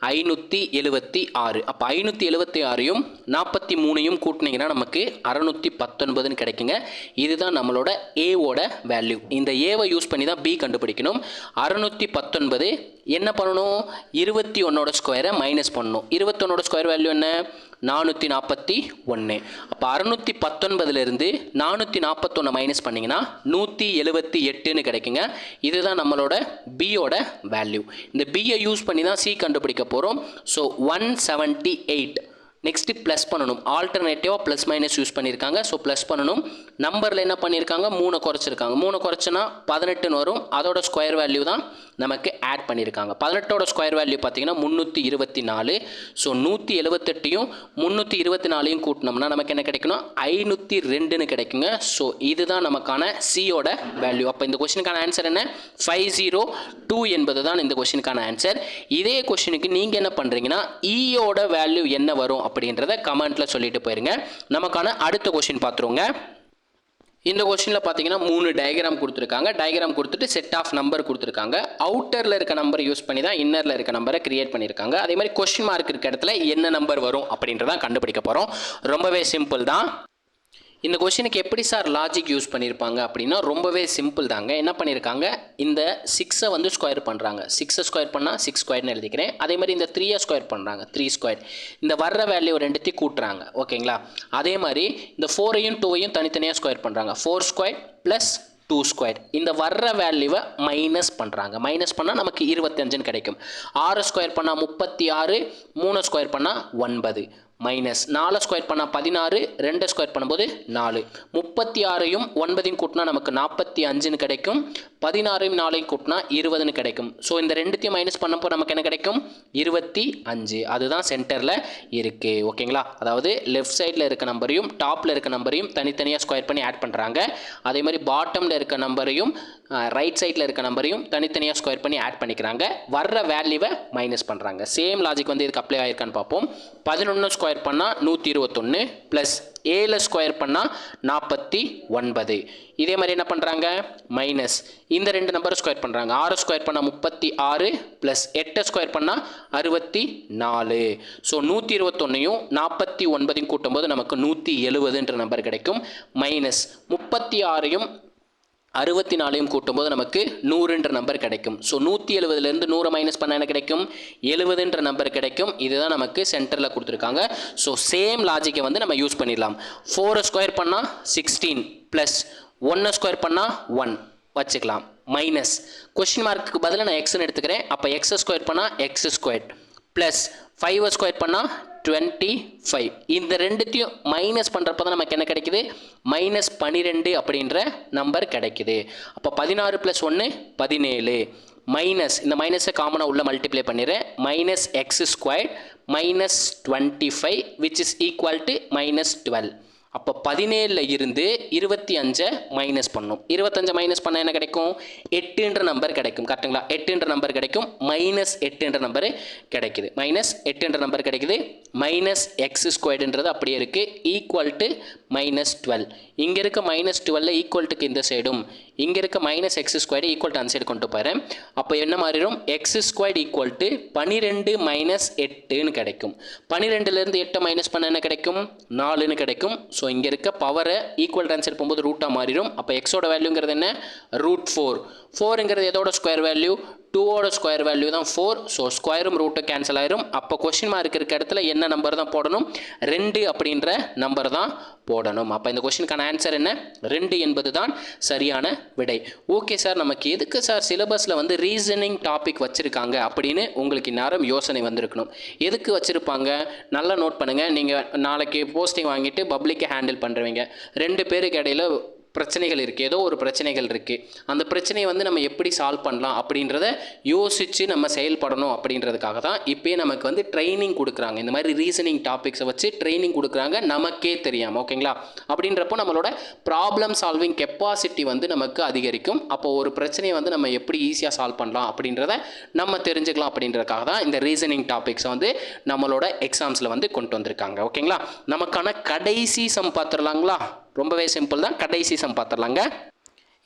576. அப்போ 576யும் 43யும் கூட்டினீங்கன்னா நமக்கு 619ன்னு கிடைக்குங்க. இதுதான் நம்மளோட ஏவோட வேல்யூ. இந்த ஏவை யூஸ் பண்ணி தான் பி கண்டுபிடிக்கணும். 619 என்ன பண்ணணும் 21ஓட ஸ்கொயரை மைனஸ் பண்ணணும். 21ஓட ஸ்கொயர் வேல்யூ என்ன 441. அப்போ 619லேருந்து 441 மைனஸ் பண்ணிங்கன்னா 178ன்னு கிடைக்குங்க. இதுதான் நம்மளோட பியோட வேல்யூ. இந்த பியை யூஸ் பண்ணி தான் சி கண்டுபிடிக்க போகிறோம். ஸோ 178. நெக்ஸ்ட்டு ப்ளஸ் பண்ணணும். ஆல்டர்னேட்டிவாக ப்ளஸ் மைனஸ் யூஸ் பண்ணியிருக்காங்க. ஸோ ப்ளஸ் பண்ணணும். நம்பரில் என்ன பண்ணியிருக்காங்க 3 குறைச்சிருக்காங்க. 3 குறைச்சினா 18ன்னு வரும். அதோட ஸ்கொயர் வேல்யூ தான் நமக்கு ஆட் பண்ணியிருக்காங்க. 18ஓட ஸ்கொயர் வேல்யூ பார்த்தீங்கன்னா 324. ஸோ 178யும் 324யும் கூட்டினோம்னா நமக்கு என்ன கிடைக்கணும் 502ன்னு கிடைக்குங்க. ஸோ இதுதான் நமக்கான சியோட வேல்யூ. அப்போ இந்த கொஸ்டினுக்கான ஆன்சர் என்ன 502 என்பது தான் இந்த கொஸ்டினுக்கான ஆன்சர். இதே கொஸ்டினுக்கு நீங்கள் என்ன பண்ணுறீங்கன்னா ஈயோட வேல்யூ என்ன வரும் அப்படின்றத கமெண்ட்டில் சொல்லிட்டு போயிருங்க. நமக்கான அடுத்த கொஸ்டின் பார்த்துருவோங்க. இந்த கொஸ்டினில் பார்த்தீங்கன்னா 3 டயக்ராம் கொடுத்துருக்காங்க. டயக்ராம் கொடுத்துட்டு செட் ஆஃப் நம்பர் கொடுத்துருக்காங்க. அவுட்டரில் இருக்க நம்பரை யூஸ் பண்ணி தான் இன்னரில் இருக்க நம்பரை கிரியேட் பண்ணியிருக்காங்க. அதே மாதிரி கொஸ்டின் மார்க் இருக்க இடத்துல என்ன நம்பர் வரும் அப்படின்றதான் கண்டுபிடிக்க போகிறோம். ரொம்பவே சிம்பிள் தான். இந்த கொஸ்டினுக்கு எப்படி சார் லாஜிக் யூஸ் பண்ணியிருப்பாங்க அப்படின்னா ரொம்பவே சிம்பிள் தாங்க. என்ன பண்ணியிருக்காங்க இந்த 6ஐ வந்து ஸ்கொயர் பண்ணுறாங்க. 6ஐ ஸ்கொயர் பண்ணால் 6 ஸ்கொயர்னு எழுதிக்கிறேன். அதே மாதிரி இந்த 3ஐ ஸ்கொயர் பண்ணுறாங்க 3 ஸ்கொயர். இந்த வர்ற வேல்யூ ரெண்டுத்தையும் கூட்டுறாங்க. ஓகேங்களா? அதே மாதிரி இந்த 4ஐயும் 2ஐயும் தனித்தனியாக ஸ்கொயர் பண்ணுறாங்க. 4 ஸ்கொயர் ப்ளஸ் 2 ஸ்கொயர். இந்த வர்ற வேல்யூவை மைனஸ் பண்ணுறாங்க. மைனஸ் பண்ணால் நமக்கு 25ன்னு கிடைக்கும். 6 ஸ்கொயர் பண்ணால் 36, 3 ஸ்கொயர் பண்ணால் 9 மைனஸ் 4 ஸ்கொயர் பண்ணால் 16, 2 ஸ்கொயர் பண்ணும்போது 4. 36யும் 9ஐயும் கூட்டினா நமக்கு 45ன்னு கிடைக்கும். 16யும் 4ஐயும் கூட்டினா 20ன்னு கிடைக்கும். ஸோ இந்த ரெண்டுத்தையும் மைனஸ் பண்ணப்போ நமக்கு என்ன கிடைக்கும் 25. அதுதான் சென்டரில் இருக்குது. ஓகேங்களா? அதாவது லெஃப்ட் சைடில் இருக்க நம்பரையும் டாப்பில் இருக்க நம்பரையும் தனித்தனியாக ஸ்கொயர் பண்ணி ஆட் பண்ணுறாங்க. அதே மாதிரி பாட்டமில் இருக்க நம்பரையும் ரைட் சைடில் இருக்க நம்பரையும் தனித்தனியாக ஸ்கொயர் பண்ணி ஆட் பண்ணிக்கிறாங்க. வர்ற வேல்யூவை மைனஸ் பண்ணுறாங்க. சேம் லாஜிக் வந்து இதுக்கு அப்ளை ஆகிருக்கான்னு பார்ப்போம். 11 ஸ்கொயர் பண்ணால் 121 ப்ளஸ் 7 ஸ்கொயர் பண்ணால் 49. இதே மாதிரி என்ன பண்ணுறாங்க மைனஸ் இந்த 2 நம்பரை ஸ்கொயர் பண்ணுறாங்க. 6 ஸ்கொயர் பண்ணால் 36 ப்ளஸ் 8 ஸ்கொயர் பண்ணால் 64. ஸோ 121யும் 49யும் கூட்டும்போது நமக்கு 170ன்ற நம்பர் கிடைக்கும். மைனஸ் 36யும் 64யும் கூட்டும்போது நமக்கு 100ன்ற நம்பர் கிடைக்கும். ஸோ 170லேருந்து 100 மைனஸ் பண்ணால் என்ன கிடைக்கும் 70ன்ற நம்பர் கிடைக்கும். இதுதான் நமக்கு சென்டரில் கொடுத்துருக்காங்க. ஸோ சேம் லாஜிக்கை வந்து நம்ம யூஸ் பண்ணிடலாம். 4 ஸ்கொயர் பண்ணால் 16 ப்ளஸ் 1 ஸ்கொயர் பண்ணால் 1 வச்சுக்கலாம். மைனஸ் கொஸ்டின் மார்க்குக்கு பதிலாக நான் எக்ஸ்ன்னு எடுத்துக்கிறேன். அப்போ எக்ஸ் ஸ்கொயர் பண்ணால் எக்ஸ் ஸ்கொயர் ப்ளஸ் 5 ஸ்கொயர் பண்ணால் 25. இந்த ரெண்டுத்தையும் மைனஸ் பண்ணுறப்ப தான் நமக்கு என்ன கிடைக்குது -12 அப்படின்ற நம்பர் கிடைக்குது. அப்போ 16 + 1 17 மைனஸ் இந்த மைனஸை காமனாக உள்ள மல்டிப்ளை பண்ணிடுறேன். -x² -25 which is equal to -12. அப்போ 17 இருந்து 25 மைனஸ் பண்ணும். 25 மைனஸ் பண்ணால் என்ன கிடைக்கும்? 8 நம்பர் கிடைக்கும். கரெக்டுங்களா? 8 நம்பர் கிடைக்கும். -8 நம்பர் கிடைக்குது. -8 நம்பர் கிடைக்குது. மைனஸ் எக்ஸ் ஸ்கொயர்டுன்றது அப்படியே இருக்குது. Equal to -12. இங்கே இருக்க -12 ஈக்குவல்ட்டுக்கு இந்த சைடும், இங்கே இருக்க -x ஸ்கொயர்டு ஈக்குவல் டு அந்த சைடு கொண்டு போகிறேன். அப்போ என்ன மாறிடும்? எக்ஸ் ஸ்கொயர்டு ஈக்குவல் டு 12 - 8ன்னு கிடைக்கும். 12லேருந்து 8 மைனஸ் பண்ண என்ன கிடைக்கும்? 4ன்னு கிடைக்கும். ஸோ இங்கே இருக்க பவரை ஈக்குவல் டு அந்த சைடு போகும்போது ரூட்டாக மாறிடும். அப்போ எக்ஸோட வேல்யூங்கிறது என்ன? √4. 4ங்கிறது எதோட ஸ்கொயர் வேல்யூ? 2ஓட ஸ்கொயர் வேல்யூ தான் 4. ஸோ ஸ்கொயரும் ரூட்டும் கேன்சல் ஆயிரும். அப்போ கொஸ்டின் மார்க் இருக்க இடத்துல என்ன நம்பர் தான் போடணும்? 2 அப்படின்ற நம்பர் தான் போடணும். அப்போ இந்த கொஸ்டினுக்கான ஆன்சர் என்ன? 2 என்பது தான் சரியான விடை. ஓகே சார், நமக்கு எதுக்கு சார் சிலபஸில் வந்து ரீசனிங் டாபிக் வச்சுருக்காங்க அப்படின்னு உங்களுக்கு நேரம் யோசனை வந்திருக்கணும். எதுக்கு வச்சுருப்பாங்க? நல்லா நோட் பண்ணுங்கள். நீங்கள் நாளைக்கு போஸ்டிங் வாங்கிட்டு பப்ளிக்கை ஹேண்டில் பண்ணுறவங்க, 2 பேருக்கு இடையில பிரச்சனைகள் இருக்குது, ஏதோ ஒரு பிரச்சனைகள் இருக்குது. அந்த பிரச்சனையை வந்து நம்ம எப்படி சால்வ் பண்ணலாம் அப்படின்றத யோசித்து நம்ம செயல்படணும் அப்படின்றதுக்காக தான் இப்போயே நமக்கு வந்து ட்ரைனிங் கொடுக்குறாங்க. இந்த மாதிரி ரீசனிங் டாபிக்ஸை வச்சு ட்ரைனிங் கொடுக்குறாங்க நமக்கே தெரியாமல். ஓகேங்களா? அப்படின்றப்போ நம்மளோட ப்ராப்ளம் சால்விங் கெப்பாசிட்டி வந்து நமக்கு அதிகரிக்கும். அப்போது ஒரு பிரச்சனையை வந்து நம்ம எப்படி ஈஸியாக சால்வ் பண்ணலாம் அப்படின்றத நம்ம தெரிஞ்சுக்கலாம். அப்படின்றதுக்காக தான் இந்த ரீசனிங் டாபிக்ஸை வந்து நம்மளோட எக்ஸாம்ஸில் வந்து கொண்டு வந்திருக்காங்க. ஓகேங்களா? நமக்கான கடைசி சம் பார்த்துடலாங்களா? ரொம்பவே சிம்பிள் தான். கடைசி சம் பார்த்துடலாங்க.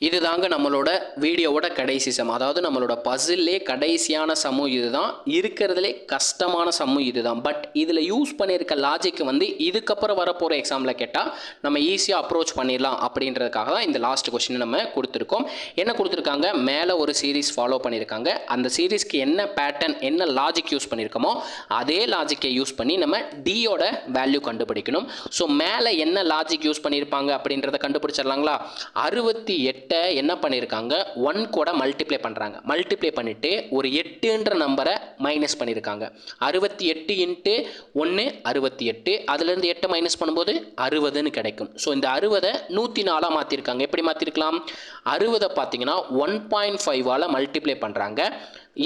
இது தாங்க நம்மளோட வீடியோவோட கடைசி சம். அதாவது நம்மளோட பசில்லே கடைசியான சம்மும் இது தான், இருக்கிறதுலே கஷ்டமான சம்மும் இது தான். பட் இதில் யூஸ் பண்ணியிருக்க லாஜிக் வந்து இதுக்கப்புறம் வரப்போகிற எக்ஸாமில் கேட்டால் நம்ம ஈஸியாக அப்ரோச் பண்ணிடலாம் அப்படின்றதுக்காக தான் இந்த லாஸ்ட் கொஸ்டின் நம்ம கொடுத்துருக்கோம். என்ன கொடுத்துருக்காங்க? மேலே ஒரு சீரீஸ் ஃபாலோ பண்ணியிருக்காங்க. அந்த சீரீஸ்க்கு என்ன பேட்டர்ன், என்ன லாஜிக் யூஸ் பண்ணியிருக்கோமோ அதே லாஜிக்கை யூஸ் பண்ணி நம்ம டியோட வேல்யூ கண்டுபிடிக்கணும். ஸோ மேலே என்ன லாஜிக் யூஸ் பண்ணியிருப்பாங்க அப்படின்றத கண்டுபிடிச்சிடலாங்களா? 68 என்ன பண்ணியிருக்காங்க? 1 கூட மல்டிப்ளை பண்ணுறாங்க. மல்டிப்ளை பண்ணிவிட்டு ஒரு 8ன்ற நம்பரை மைனஸ் பண்ணியிருக்காங்க. 68 × 1 68. அதுலேருந்து 8 மைனஸ் பண்ணும்போது 60ன்னு கிடைக்கும். ஸோ இந்த 60 104 மாற்றிருக்காங்க. எப்படி மாற்றிருக்கலாம்? 60 பார்த்தீங்கன்னா 1.5ஆல் மல்டிப்ளை பண்ணுறாங்க.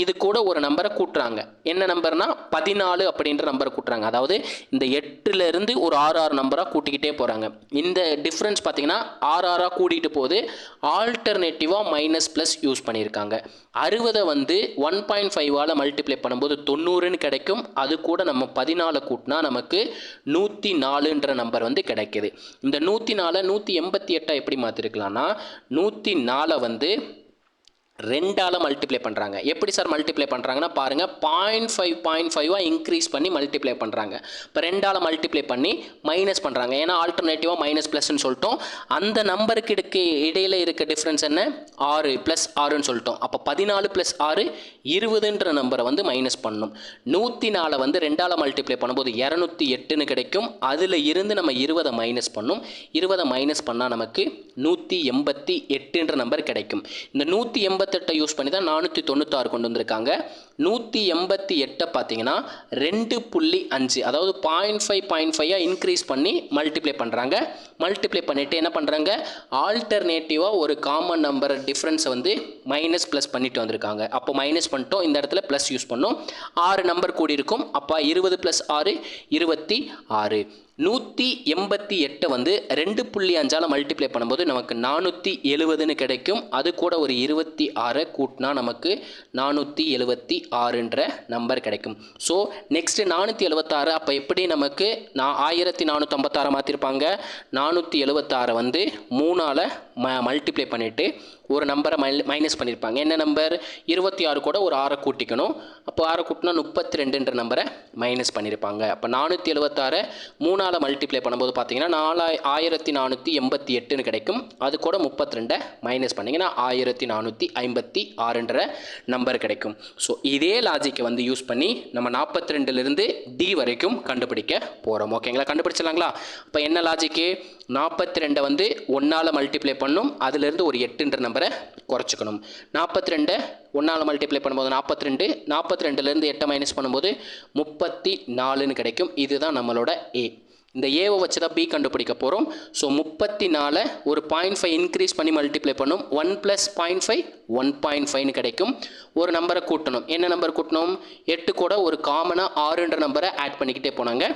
இது கூட ஒரு நம்பரை கூட்டுறாங்க. என்ன நம்பர்னா 14 அப்படின்ற நம்பரை கூட்டுறாங்க. அதாவது இந்த 8லேருந்து ஒரு 6 நம்பராக கூட்டிக்கிட்டே போகிறாங்க. இந்த டிஃப்ரென்ஸ் பார்த்தீங்கன்னா 6 கூட்டிகிட்டு போகுது. ஆல்டர்னேட்டிவாக மைனஸ் ப்ளஸ் யூஸ் பண்ணியிருக்காங்க. 60 வந்து 1.5ஆல் மல்டிப்ளை பண்ணும்போது 90ன்னு கிடைக்கும். அது கூட நம்ம 14 கூட்டினா நமக்கு 104ன்ற நம்பர் வந்து கிடைக்குது. இந்த 104 188 எப்படி மாற்றிருக்கலாம்னா 104 வந்து 2ஆல் மல்டிப்ளை பண்ணுறாங்க. எப்படி சார் மல்டிப்ளை பண்ணுறாங்கன்னா பாருங்கள், 0.5 இன்க்ரீஸ் பண்ணி மல்டிப்ளை பண்ணுறாங்க. இப்போ 2ஆல் மல்டிப்ளை பண்ணி மைனஸ் பண்ணுறாங்க. ஏன்னா ஆல்டர்னேட்டிவாக மைனஸ் ப்ளஸ்ன்னு சொல்லிட்டோம். அந்த நம்பருக்கு இடையில் இருக்க டிஃப்ரென்ஸ் என்ன? 6 + 6ன்னு சொல்லிட்டோம். அப்போ 14 + 6 20ன்ற நம்பரை வந்து மைனஸ் பண்ணணும். 104 வந்து 2ஆல் மல்டிப்ளை பண்ணும்போது 208ன்னு கிடைக்கும். அதில் இருந்து நம்ம 20 மைனஸ் பண்ணணும். 20 மைனஸ் பண்ணால் நமக்கு 188ன்ற நம்பர் கிடைக்கும். இந்த 188 யூஸ் பண்ணி தான் 496 கொண்டு வந்திருக்காங்க. 188 பார்த்தீங்கன்னா 2.5, அதாவது 0.5 இன்க்ரீஸ் பண்ணி மல்டிப்ளை பண்ணுறாங்க. மல்டிப்ளை பண்ணிவிட்டு என்ன பண்ணுறாங்க? ஆல்டர்னேட்டிவாக ஒரு காமன் நம்பர் டிஃப்ரென்ஸை வந்து மைனஸ் ப்ளஸ் பண்ணிட்டு வந்திருக்காங்க. அப்போ மைனஸ் பண்ணிட்டோம், இந்த இடத்துல ப்ளஸ் யூஸ் பண்ணோம். 6 நம்பர் கூடி இருக்கும். அப்போ 20 + 6 26. 188 வந்து 2.5ஆல் மல்டிப்ளை பண்ணும்போது நமக்கு 470ன்னு கிடைக்கும். அது கூட ஒரு 26 கூட்டினா நமக்கு 476ன்ற நம்பர் கிடைக்கும். So next 476. அப்போ எப்படி நமக்கு 1456 மாற்றிருப்பாங்க? 476 வந்து 3ஆல் மல்டிப்ளை பண்ணிவிட்டு ஒரு நம்பரை மைனஸ் பண்ணியிருப்பாங்க. என்ன நம்பர்? 26 கூட ஒரு 6 கூட்டிக்கணும். அப்போ 6 கூட்டினா 32ன்ற நம்பரை மைனஸ் பண்ணியிருப்பாங்க. அப்போ 476 3ஆல் மல்டிப்ளை பண்ணும்போது பார்த்தீங்கன்னா 1488ன்னு கிடைக்கும். அது கூட 32 மைனஸ் பண்ணிங்கன்னா 1456ன்ற நம்பர் கிடைக்கும். ஸோ இதே லாஜிக்கை வந்து யூஸ் பண்ணி நம்ம 42லேருந்து D வரைக்கும் கண்டுபிடிக்க போகிறோம். ஓகேங்களா? கண்டுபிடிச்சிடலாங்களா? இப்போ என்ன லாஜிக்கு? 42 வந்து 1ஆல் மல்டிப்ளை பண்ணும். அதுலேருந்து ஒரு 8ன்ற நம்பரை குறைச்சிக்கணும். 42 1ஆல் மல்டிப்ளை பண்ணும்போது 42, 42லேருந்து 8 மைனஸ் பண்ணும்போது 34ன்னு கிடைக்கும். இதுதான் நம்மளோட A. இந்த ஏவை வச்சு தான் B கண்டுபிடிக்க போகிறோம். ஸோ 34 ஒரு 0.5 இன்க்ரீஸ் பண்ணி மல்டிப்ளை பண்ணும். 1 + 0.5 1.5ன்னு கிடைக்கும். ஒரு நம்பரை கூட்டணும். என்ன நம்பர் கூட்டணும்? 8 கூட ஒரு காமனாக 6ன்ற நம்பரை ஆட் பண்ணிக்கிட்டே போனாங்க.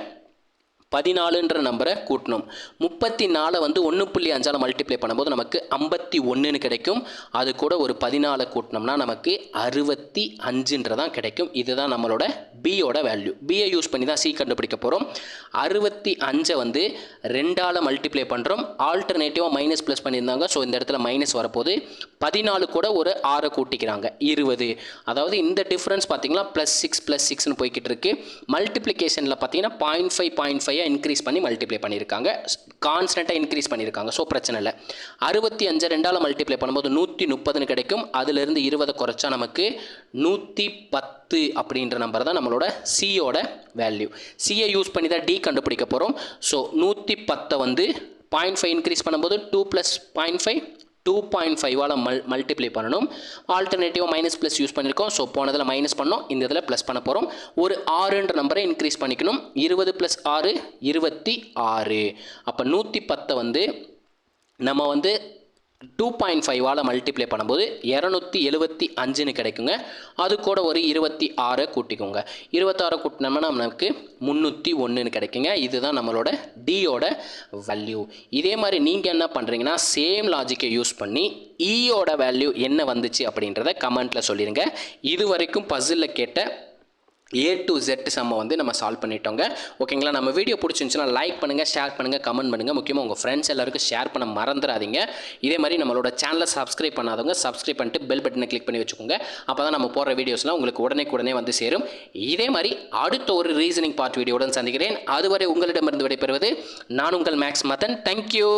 14ன்ற நம்பரை கூட்டணும். 34 வந்து 1.5ஆல் மல்டிப்ளை பண்ணும்போது நமக்கு 51ன்னு கிடைக்கும். அது கூட ஒரு 14 கூட்டினோம்னா நமக்கு 65ன்றதான் கிடைக்கும். இதுதான் நம்மளோட பியோட வேல்யூ. பியை யூஸ் பண்ணி தான் சி கண்டுபிடிக்க போகிறோம். 65 வந்து 2ஆல் மல்டிப்ளை பண்ணுறோம். ஆல்டர்னேட்டிவாக மைனஸ் ப்ளஸ் பண்ணியிருந்தாங்க. ஸோ இந்த இடத்துல மைனஸ் வரப்போது. 14 கூட ஒரு 6 கூட்டிக்கிறாங்க 20. அதாவது இந்த டிஃப்ரென்ஸ் பார்த்தீங்கன்னா +6 போய்கிட்டு இருக்கு. மல்டிப்ளிகேஷனில் பார்த்தீங்கன்னா 0.5 இன்க்ரீஸ் பண்ணி மல்டிப்ளை பண்ணியிருக்காங்க. கான்ஸ்டண்ட்டாக இன்க்ரீஸ் பண்ணியிருக்காங்க. ஸோ பிரச்சனை இல்லை. 65 2ஆல் மல்டிப்ளை பண்ணும்போது 130ன்னு கிடைக்கும். அதிலிருந்து 20 குறைச்சா நமக்கு 110 அப்படின்ற நம்பர் தான் நம்மளோட சியோட வேல்யூ. சியை யூஸ் பண்ணி தான் டி கண்டுபிடிக்க போகிறோம். ஸோ 110 வந்து 0.5 இன்க்ரீஸ் பண்ணும்போது 2 + 0.5 2.5ஆல் மல்டிப்ளை பண்ணணும். ஆல்டர்னேட்டிவாக மைனஸ் ப்ளஸ் யூஸ் பண்ணியிருக்கோம். ஸோ போனதில் மைனஸ் பண்ணோம், இந்த இதில் ப்ளஸ் பண்ண போகிறோம். ஒரு 6ன்ற நம்பரை இன்க்ரீஸ் பண்ணிக்கணும். 20 + 6 26. அப்போ 110 வந்து நம்ம வந்து 2.5ஆல் மல்டிப்ளை பண்ணும்போது 275ன்னு கிடைக்குங்க. அது கூட ஒரு 26 கூட்டிக்கோங்க. 26 கூட்டினோம்னா நமக்கு 301ன்னு கிடைக்குங்க. இதுதான் நம்மளோட டியோட வேல்யூ. இதே மாதிரி நீங்கள் என்ன பண்ணுறீங்கன்னா சேம் லாஜிக்கை யூஸ் பண்ணி ஈயோட வேல்யூ என்ன வந்துச்சு அப்படின்றத கமெண்ட்டில் சொல்லிடுங்க. இது வரைக்கும் பசிலில் கேட்ட A to Z சம்மை வந்து நம்ம சால்வ் பண்ணிட்டோங்க. ஓகேங்களா? நம்ம வீடியோ பிடிச்சிருந்துச்சுன்னா லைக் பண்ணுங்கள், ஷேர் பண்ணுங்கள், கமெண்ட் பண்ணுங்கள். முக்கியமாக உங்கள் ஃப்ரெண்ட்ஸ் எல்லாருக்கும் ஷேர் பண்ண மறந்துடாதீங்க. இதே மாதிரி நம்மளோட சேனலை சப்ஸ்கிரைப் பண்ணாதவங்க சப்ஸ்கிரைப் பண்ணிட்டு பெல் பட்டனை கிளிக் பண்ணி வச்சுக்கோங்க. அப்போ தான் நம்ம போடுற வீடியோஸ்லாம் உங்களுக்கு உடனே வந்து சேரும். இதே மாதிரி அடுத்த ஒரு ரீசனிங் பார்ட் வீடியோவுடன் சந்திக்கிறேன். அதுவரை உங்களிடமிருந்து விடைபெறுவது நான் உங்கள் மேக்ஸ் மதன். தேங்க்யூ.